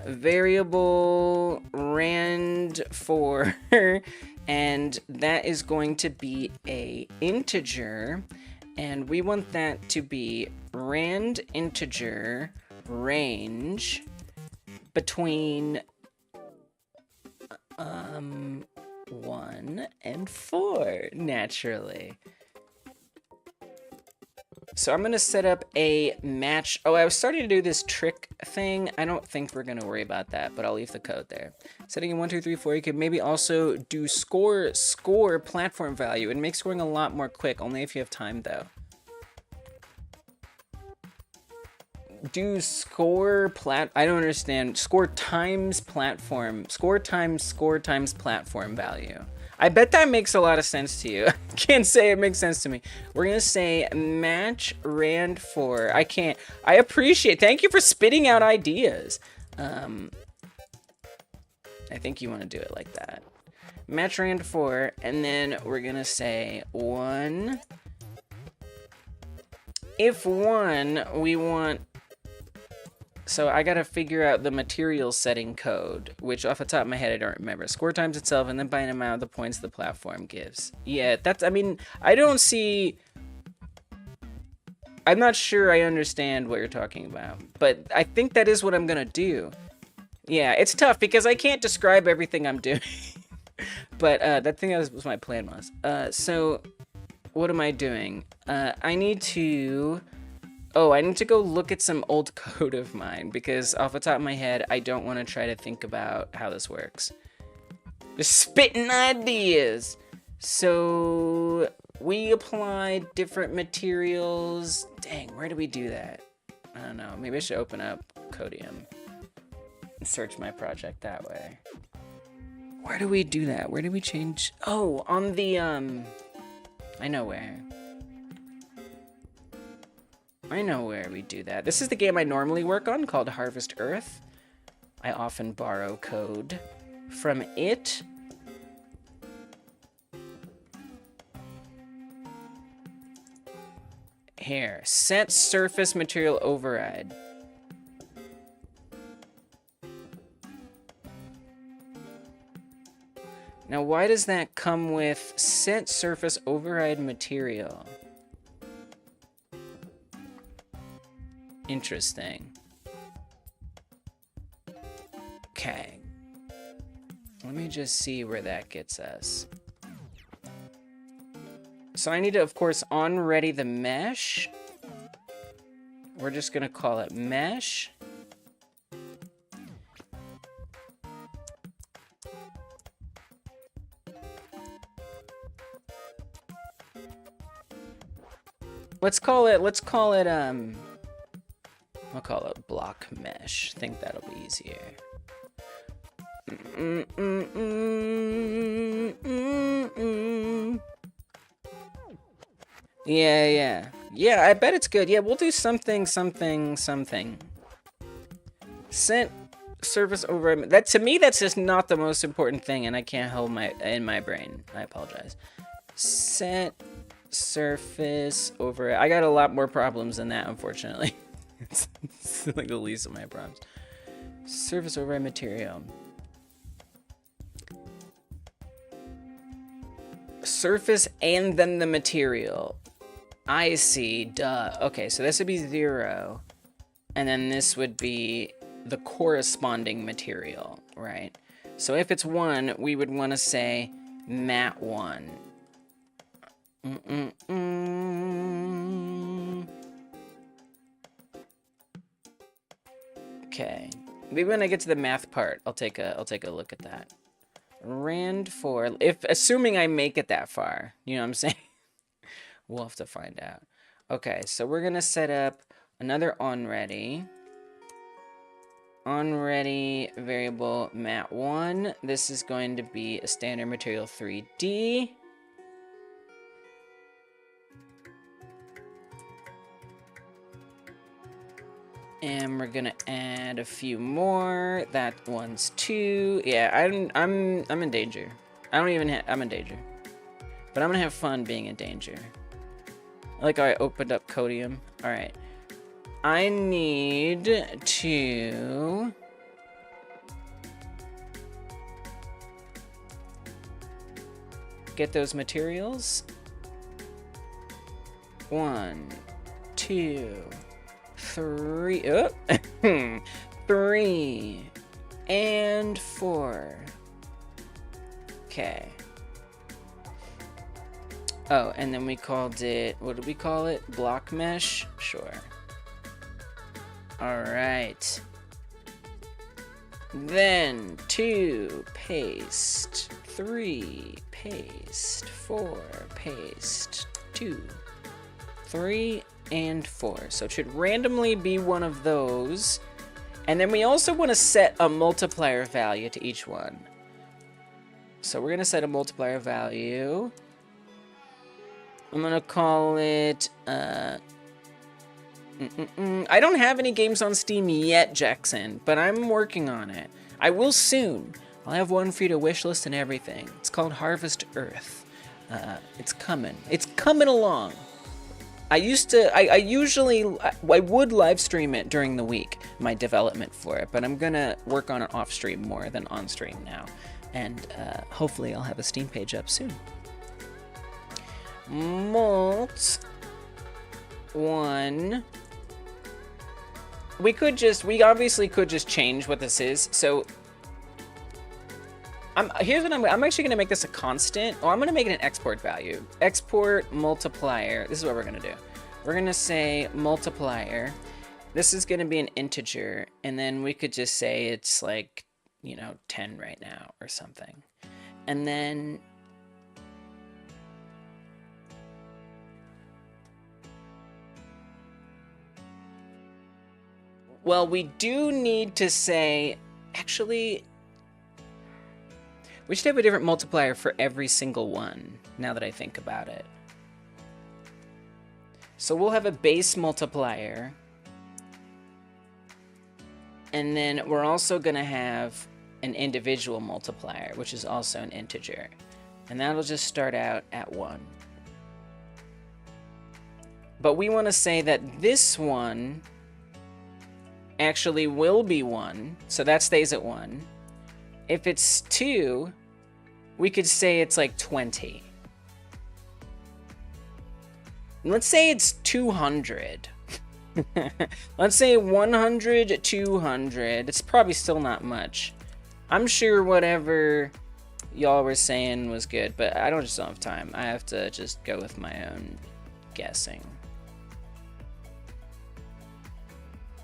variable rand4, and that is going to be a integer, and we want that to be rand integer range between 1 and 4, naturally. So I'm going to set up a match. Oh, I was starting to do this trick thing. I don't think we're going to worry about that, but I'll leave the code there. Setting in 1, 2, 3, 4. You could maybe also do score platform value and make scoring a lot more quick, only if you have time, though. Do score I don't understand. Score times platform. Score times platform value. I bet that makes a lot of sense to you. I can't say it makes sense to me. We're going to say match rand4. I can't. I appreciate. Thank you for spitting out ideas. I think you want to do it like that. Match rand4. And then we're going to say 1. If 1, we want... So I gotta figure out the material setting code, which off the top of my head I don't remember. Score times itself and then by an amount of the points the platform gives. Yeah, that's, I mean, I don't see... I'm not sure I understand what you're talking about, but I think that is what I'm gonna do. Yeah, it's tough because I can't describe everything I'm doing. But that thing was my plan was. So what am I doing? I need to go look at some old code of mine, because off the top of my head, I don't want to try to think about how this works. Just spitting ideas! So, we applied different materials. Dang, where do we do that? I don't know. Maybe I should open up Codium and search my project that way. Where do we do that? Where do we change? Oh, on the, I know where. I know where we do that. This is the game I normally work on called Harvest Earth. I often borrow code from it. Here, set surface material override. Now, why does that come with set surface override material? Interesting. Okay. Let me just see where that gets us. So I need to, of course, on-ready the mesh. We're just going to call it mesh. I'll call it block mesh. I think that'll be easier. Yeah. Yeah, I bet it's good. Yeah, we'll do something. Set surface override. That, to me, that's just not the most important thing, and I can't hold in my brain. I apologize. Set surface override. I got a lot more problems than that, unfortunately. It's like the least of my problems. Surface override material. Surface and then the material. I see, duh. Okay, so this would be 0. And then this would be the corresponding material, right? So if it's 1, we would want to say mat 1. Okay. Maybe when I get to the math part, I'll take a look at that. Rand 4, assuming I make it that far, you know what I'm saying? We'll have to find out. Okay, so we're gonna set up another onReady variable mat1. This is going to be a standard material 3D. And we're gonna add a few more. That one's 2. Yeah, I'm in danger. I'm in danger. But I'm gonna have fun being in danger. I like how I opened up Codium. Alright. I need to get those materials. 1, 2, 3. Oh. 3 and 4. Okay. Oh, and then we called it, what did we call it? Block mesh? Sure. Alright. Then 2, paste. 3, paste. 4, paste. 2, 3, and 4. So it should randomly be one of those. And then we also want to set a multiplier value to each one. So we're going to set a multiplier value. I'm going to call it... I don't have any games on Steam yet, Jackson, but I'm working on it. I will soon. I'll have one for you to wishlist and everything. It's called Harvest Earth. It's coming. It's coming along. I would live stream it during the week, my development for it, but I'm gonna work on it off stream more than on stream now. And hopefully I'll have a Steam page up soon. Molt 1. We obviously could just change what this is. So here's what I'm actually gonna make this a constant. Oh, I'm gonna make it an export value. Export multiplier. This is what we're gonna do. We're gonna say multiplier. This is gonna be an integer, and then we could just say it's like, 10 right now or something. And then well, we do need to say, actually, We should have a different multiplier for every single one, now that I think about it. So we'll have a base multiplier. And then we're also going to have an individual multiplier, which is also an integer. And that'll just start out at 1. But we want to say that this one actually will be 1, so that stays at 1. If it's 2, we could say it's like 20. Let's say it's 200. Let's say 100, 200. It's probably still not much. I'm sure whatever y'all were saying was good, but I just don't have time. I have to just go with my own guessing.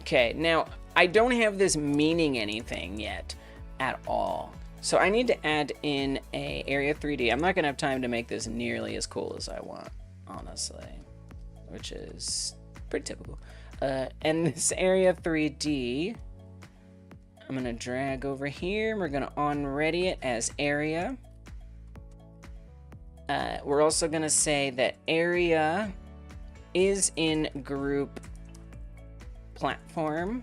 Okay, now I don't have this meaning anything yet at all. So I need to add in a area 3D. I'm not gonna have time to make this nearly as cool as I want, honestly, which is pretty typical. And this area 3D, I'm gonna drag over here. We're gonna on-ready it as area. We're also gonna say that area is in group platform.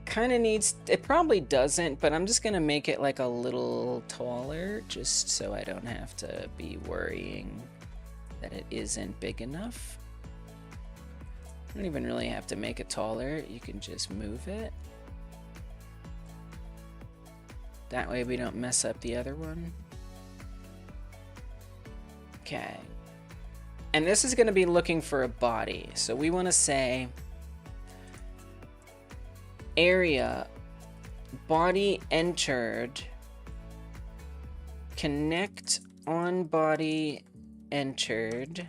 Kind of needs, it probably doesn't, but I'm just gonna make it like a little taller just so I don't have to be worrying that it isn't big enough. I don't even really have to make it taller, you can just move it. That way we don't mess up the other one. Okay. And this is gonna be looking for a body, so we wanna say area body entered connect on body entered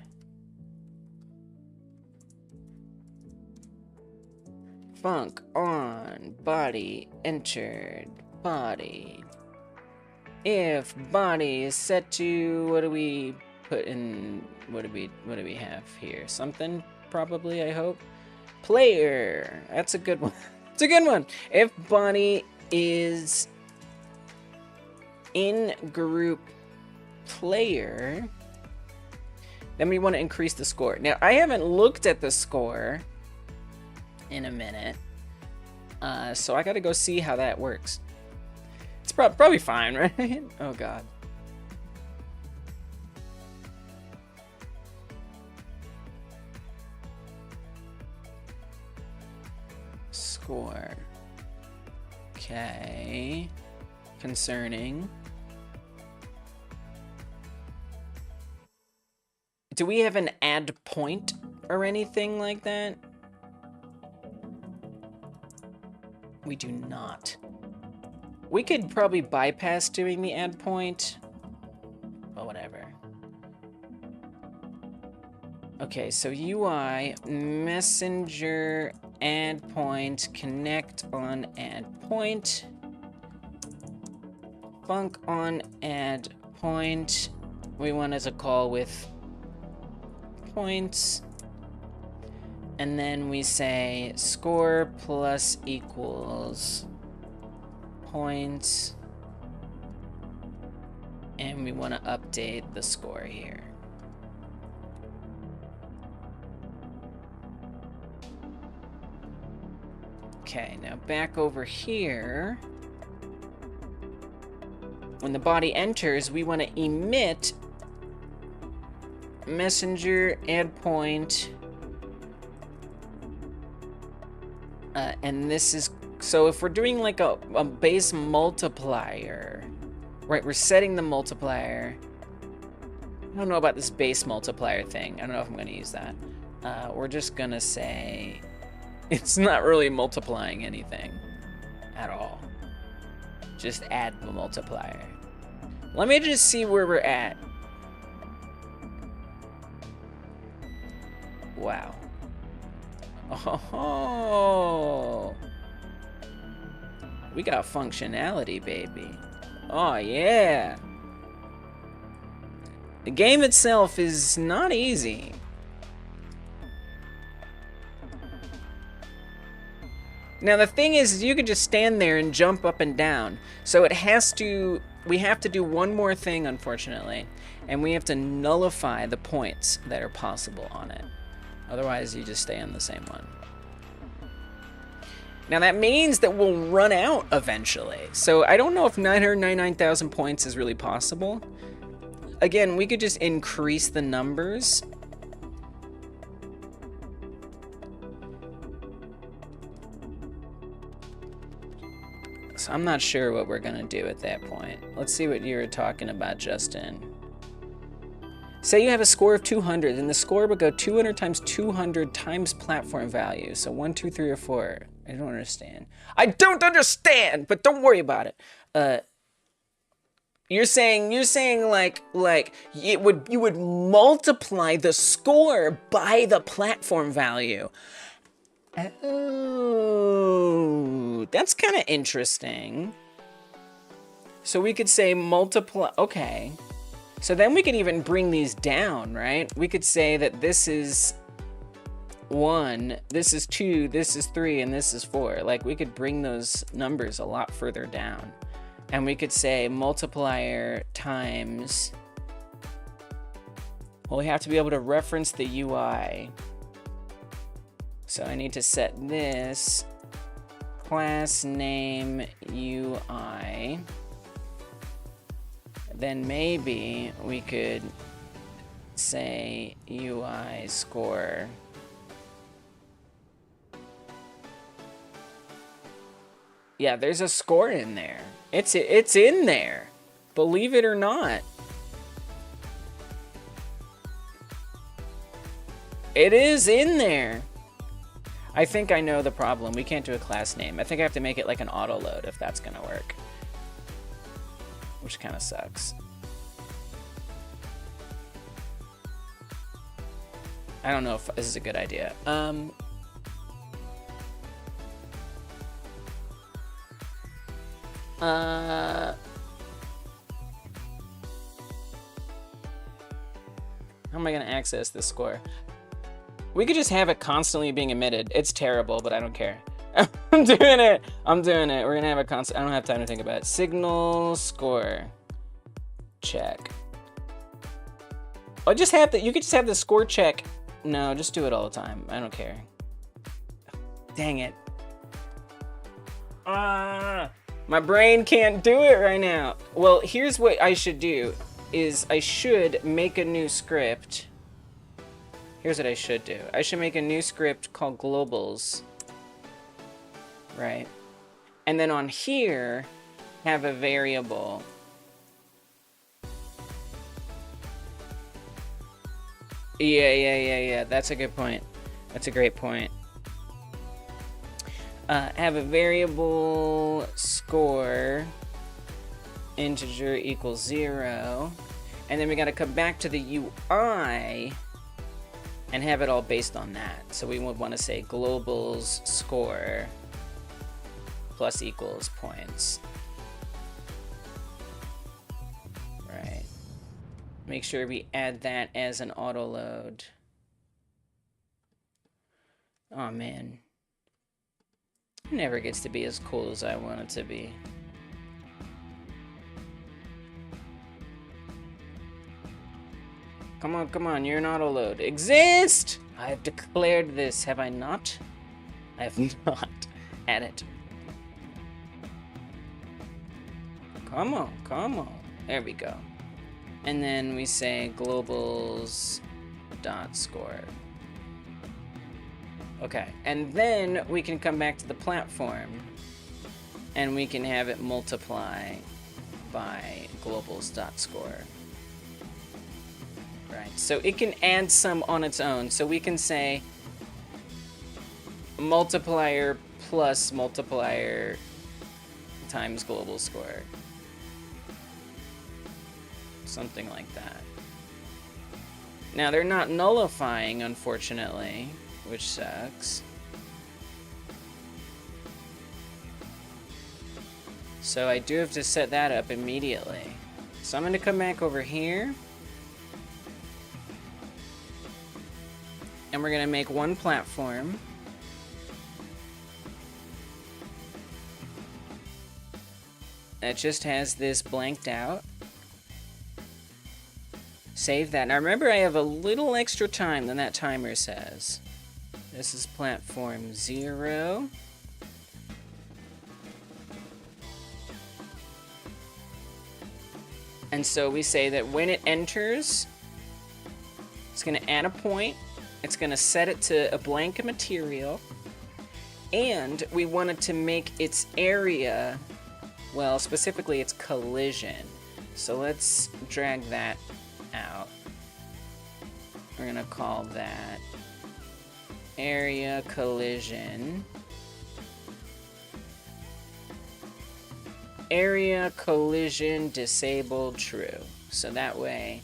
func on body entered body. If body is set to, what do we put in, what do we have here? Something probably, I hope. Player, that's a good one. It's a good one. If body is in group player, then we want to increase the score. Now, I haven't looked at the score in a minute, so I gotta go see how that works. It's probably fine, right? Oh, God. Score. Okay. Concerning. Do we have an add point or anything like that? We do not. We could probably bypass doing the add point, but whatever. Okay, so UI, messenger, add point, connect on add point, func on add point. We want as a call with points. And then we say score plus equals points. And we want to update the score here. Okay, now back over here. When the body enters, we want to emit messenger add point. And this is, so if we're doing like a base multiplier, right, we're setting the multiplier. I don't know about this base multiplier thing. I don't know if I'm going to use that. We're just going to say it's not really multiplying anything at all. Just add the multiplier. Let me just see where we're at. Wow. Oh, we got functionality, baby. Oh, yeah. The game itself is not easy. Now the thing is, you could just stand there and jump up and down. So it has to, we have to do one more thing, unfortunately. And we have to nullify the points that are possible on it. Otherwise, you just stay on the same one. Now that means that we'll run out eventually. So I don't know if 999,000 points is really possible. Again, we could just increase the numbers. So I'm not sure what we're gonna do at that point. Let's see what you were talking about, Justin. Say you have a score of 200, and the score would go 200 times 200 times platform value. So 1, 2, 3, or 4. I don't understand. I don't understand, but don't worry about it. You're saying like you would multiply the score by the platform value. Oh, that's kind of interesting. So we could say multiply, okay. So then we could even bring these down, right? We could say that this is 1, this is 2, this is 3, and this is 4. Like, we could bring those numbers a lot further down. And we could say multiplier times, well, we have to be able to reference the UI. So I need to set this class name UI. Then maybe we could say UI score. Yeah, there's a score in there. It's in there. Believe it or not. It is in there. I think I know the problem. We can't do a class name. I think I have to make it like an auto load if that's gonna work. Which kind of sucks. I don't know if this is a good idea. How am I gonna access this score? We could just have it constantly being emitted. It's terrible, but I don't care. I'm doing it. I'm doing it. We're gonna have a constant. I don't have time to think about it. Signal score. Check. Oh, just have the. You could just have the score check. No, just do it all the time. I don't care. Dang it. My brain can't do it right now. Well, here's what I should do. Is I should make a new script. Here's what I should do. I should make a new script called globals. Right? And then on here, have a variable. Yeah. That's a good point. That's a great point. Have a variable score integer equals 0. And then we gotta come back to the UI and have it all based on that. So we would want to say globals score plus equals points. Right. Make sure we add that as an auto load. Oh man. It never gets to be as cool as I want it to be. Come on, you're an auto load. Exist! I have declared this, have I not? I have not. Add it. Come on. There we go. And then we say globals dot score. Okay, and then we can come back to the platform and we can have it multiply by globals dot score. Right, so it can add some on its own. So we can say multiplier plus multiplier times global score. Something like that. Now they're not nullifying, unfortunately, which sucks. So I do have to set that up immediately. So I'm going to come back over here. And we're going to make one platform. that just has this blanked out. Save that. Now remember, I have a little extra time than that timer says. This is platform 0. And so we say that when it enters, it's going to add a point. It's going to set it to a blank material. And we want it to make its area, well, specifically its collision. So let's drag that out. We're going to call that area collision. Area collision disabled true. So that way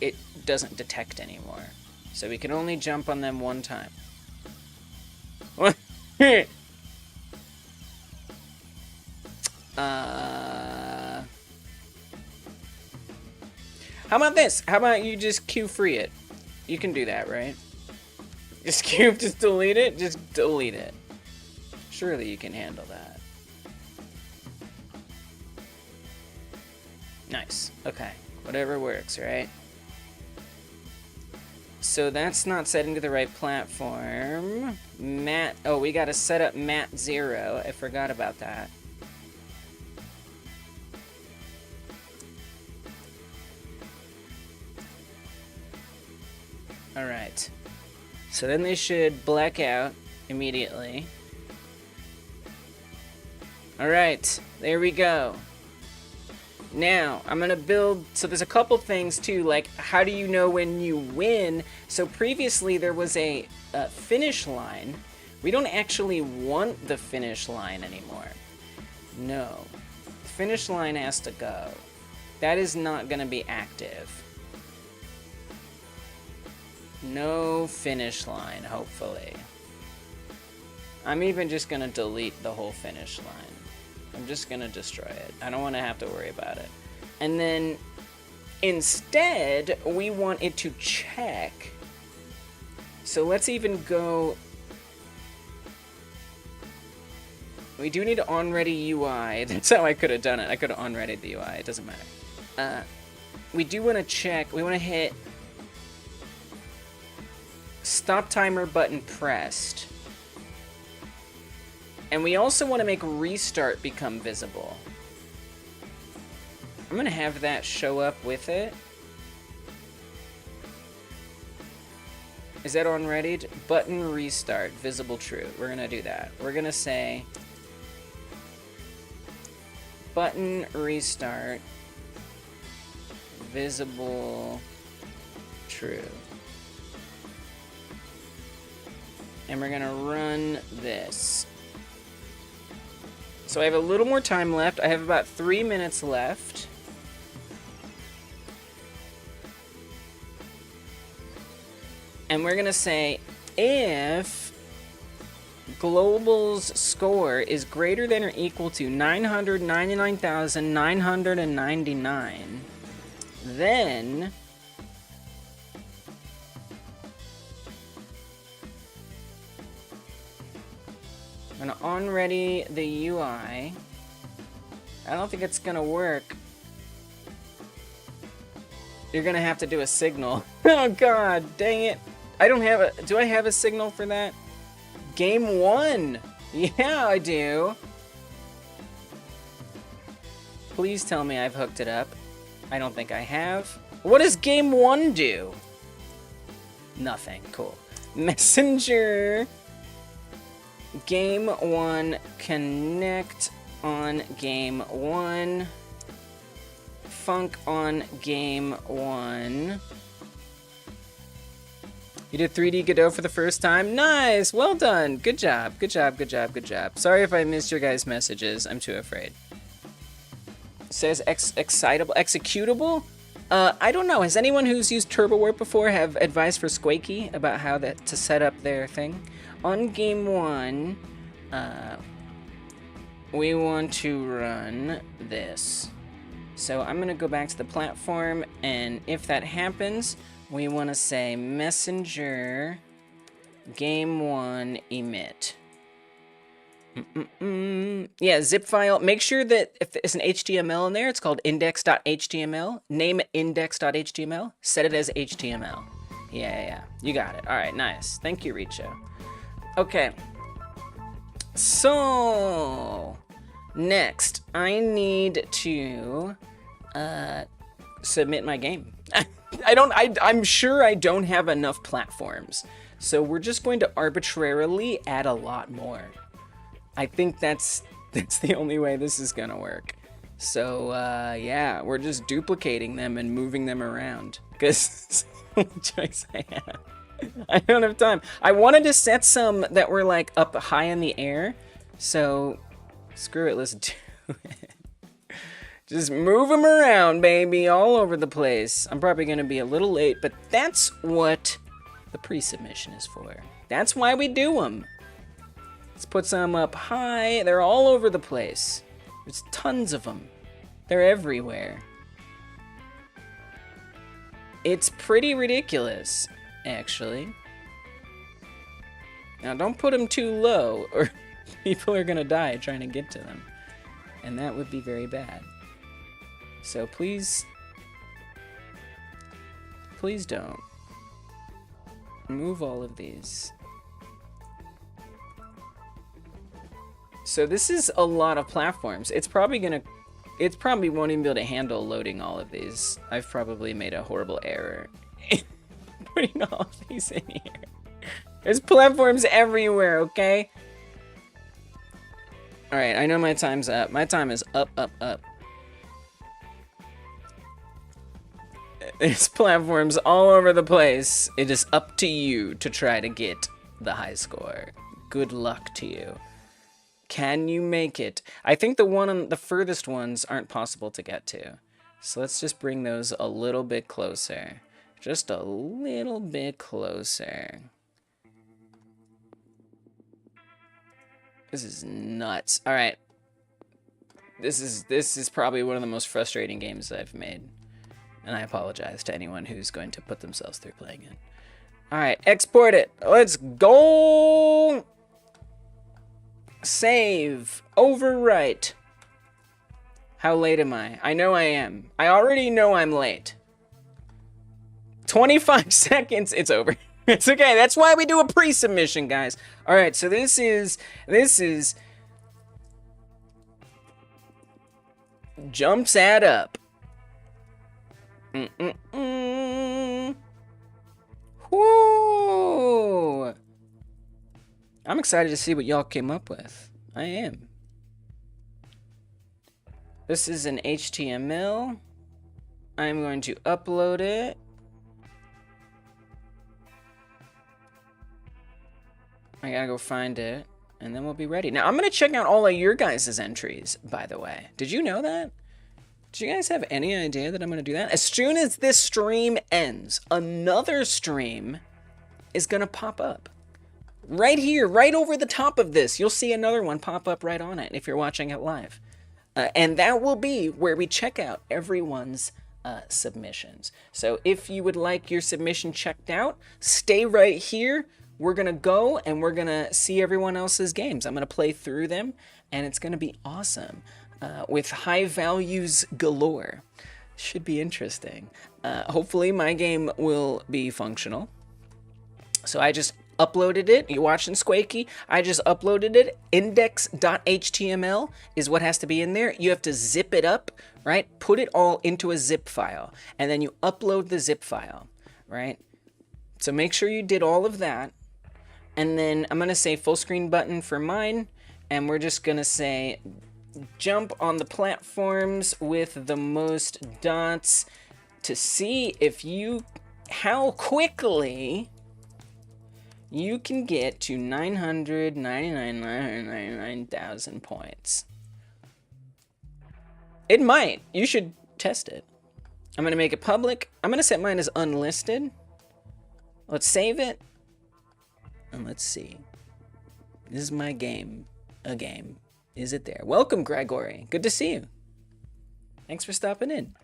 it doesn't detect anymore. So we can only jump on them one time. How about this? How about you just queue free it? You can do that, right? Just just delete it? Just delete it. Surely you can handle that. Nice. Okay. Whatever works, right? So that's not setting to the right platform. Mat. Oh, we gotta set up mat 0. I forgot about that. Alright. So then they should black out immediately. Alright. There we go. Now, I'm going to build, so there's a couple things too, like how do you know when you win? So previously there was a finish line. We don't actually want the finish line anymore. No. The finish line has to go. That is not going to be active. No finish line, hopefully. I'm even just going to delete the whole finish line. I'm just gonna destroy it. I don't want to have to worry about it. And then instead, we want it to check. So let's even go. We do need onReady UI. That's how I could have done it. I could have onReadied the UI. It doesn't matter. We do want to check. We want to hit stop timer button pressed. And we also want to make restart become visible. I'm going to have that show up with it. Is that onReady? Button restart, visible true. We're going to do that. We're going to say button restart, visible true. And we're going to run this. So I have a little more time left. I have about 3 minutes left. And we're going to say if Global's score is greater than or equal to 999,999, then I'm gonna onReady the UI. I don't think it's gonna work. You're gonna have to do a signal. Oh god, dang it. I don't have a, do I have a signal for that? Game 1. Yeah, I do. Please tell me I've hooked it up. I don't think I have. What does game 1 do? Nothing, cool. Messenger. Game 1, connect on game 1. Funk on game 1. You did 3D Godot for the first time? Nice! Well done! Good job, good job, good job, good job. Sorry if I missed your guys' messages. I'm too afraid. It says executable? I don't know. Has anyone who's used Turbo Warp before have advice for Squakey about how to set up their thing? On game 1, we want to run this. So I'm going to go back to the platform, and if that happens, we want to say messenger game 1 emit. Yeah, zip file. Make sure that if there's an HTML in there, it's called index.html. Name it index.html. Set it as HTML. Yeah. You got it. All right, nice. Thank you, Richo. Okay. So, next, I need to submit my game. I'm sure I don't have enough platforms. So we're just going to arbitrarily add a lot more. I think that's the only way this is gonna work. So yeah, we're just duplicating them and moving them around because the choice I have. I don't have time. I wanted to set some that were like up high in the air, so screw it, let's do it. Just move them around, baby, all over the place. I'm probably gonna be a little late, but that's what the pre-submission is for. That's why we do them. Let's put some up high. They're all over the place. There's tons of them. They're everywhere. It's pretty ridiculous, actually. Now, don't put them too low, or people are gonna die trying to get to them. And that would be very bad. So please don't. Move all of these. So this is a lot of platforms. It probably won't even be able to handle loading all of these. I've probably made a horrible error putting all of these in here. There's platforms everywhere, okay? All right, I know my time's up. My time is up. There's platforms all over the place. It is up to you to try to get the high score. Good luck to you. Can you make it? I think the furthest ones aren't possible to get to. So let's just bring those a little bit closer. Just a little bit closer. This is nuts. All right. This is probably one of the most frustrating games I've made. And I apologize to anyone who's going to put themselves through playing it. All right, export it. Let's go. Save. Overwrite. How late am I? I know I am. I already know I'm late. 25 seconds. It's over. It's okay. That's why we do a pre-submission, guys. All right, so this is jumps add up. Whoo! I'm excited to see what y'all came up with. I am. This is an HTML. I'm going to upload it. I gotta go find it, and then we'll be ready. Now, I'm gonna check out all of your guys' entries, by the way. Did you know that? Do you guys have any idea that I'm gonna do that? As soon as this stream ends, another stream is gonna pop up. Right here, right over the top of this, you'll see another one pop up right on it if you're watching it live. And that will be where we check out everyone's submissions. So if you would like your submission checked out, stay right here. We're gonna go and we're gonna see everyone else's games. I'm gonna play through them, and it's gonna be awesome. With high values galore. Should be interesting. Hopefully my game will be functional. So I just uploaded it. You're watching Squakey. I just uploaded it. Index.html is what has to be in there. You have to zip it up, right? Put it all into a zip file, and then you upload the zip file, right? So make sure you did all of that. And then I'm gonna say full screen button for mine, and we're just gonna say jump on the platforms with the most dots to see if how quickly you can get to 999,000 points. It might. You should test it. I'm gonna make it public. I'm gonna set mine as unlisted. Let's save it. And let's see. This is my game. A game. Is it there? Welcome, Gregory. Good to see you. Thanks for stopping in.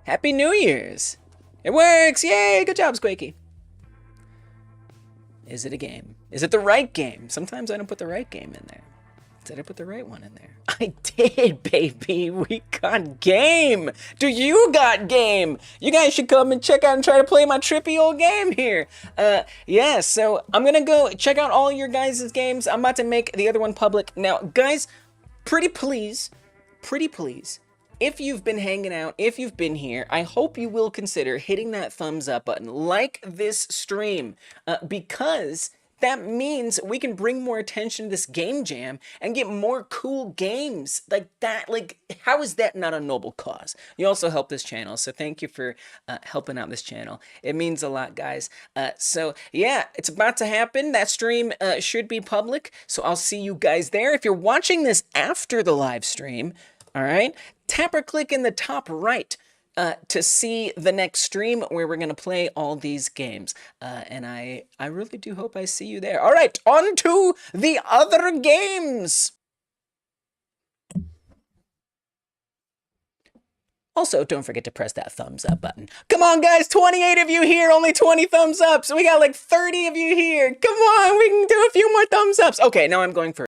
Happy New Year's. It works. Yay. Good job, Squakey. Is it a game? Is it the right game? Sometimes I don't put the right game in there. Did I put the right one in there? I did, baby. We got game. Do you got game? You guys should come and check out and try to play my trippy old game here. Yeah, so I'm gonna go check out all your guys' games. I'm about to make the other one public. Now, guys, pretty please, if you've been hanging out, if you've been here, I hope you will consider hitting that thumbs up button, like this stream, because that means we can bring more attention to this game jam and get more cool games like that. Like, how is that not a noble cause? You also help this channel, so thank you for helping out this channel. It means a lot, guys. So yeah, it's about to happen. That stream should be public, so I'll see you guys there. If you're watching this after the live stream, all right, tap or click in the top right to see the next stream where we're going to play all these games. And I really do hope I see you there. All right, on to the other games. Also, don't forget to press that thumbs up button. Come on, guys, 28 of you here, only 20 thumbs up. So we got like 30 of you here. Come on, we can do a few more thumbs ups. Okay, now I'm going for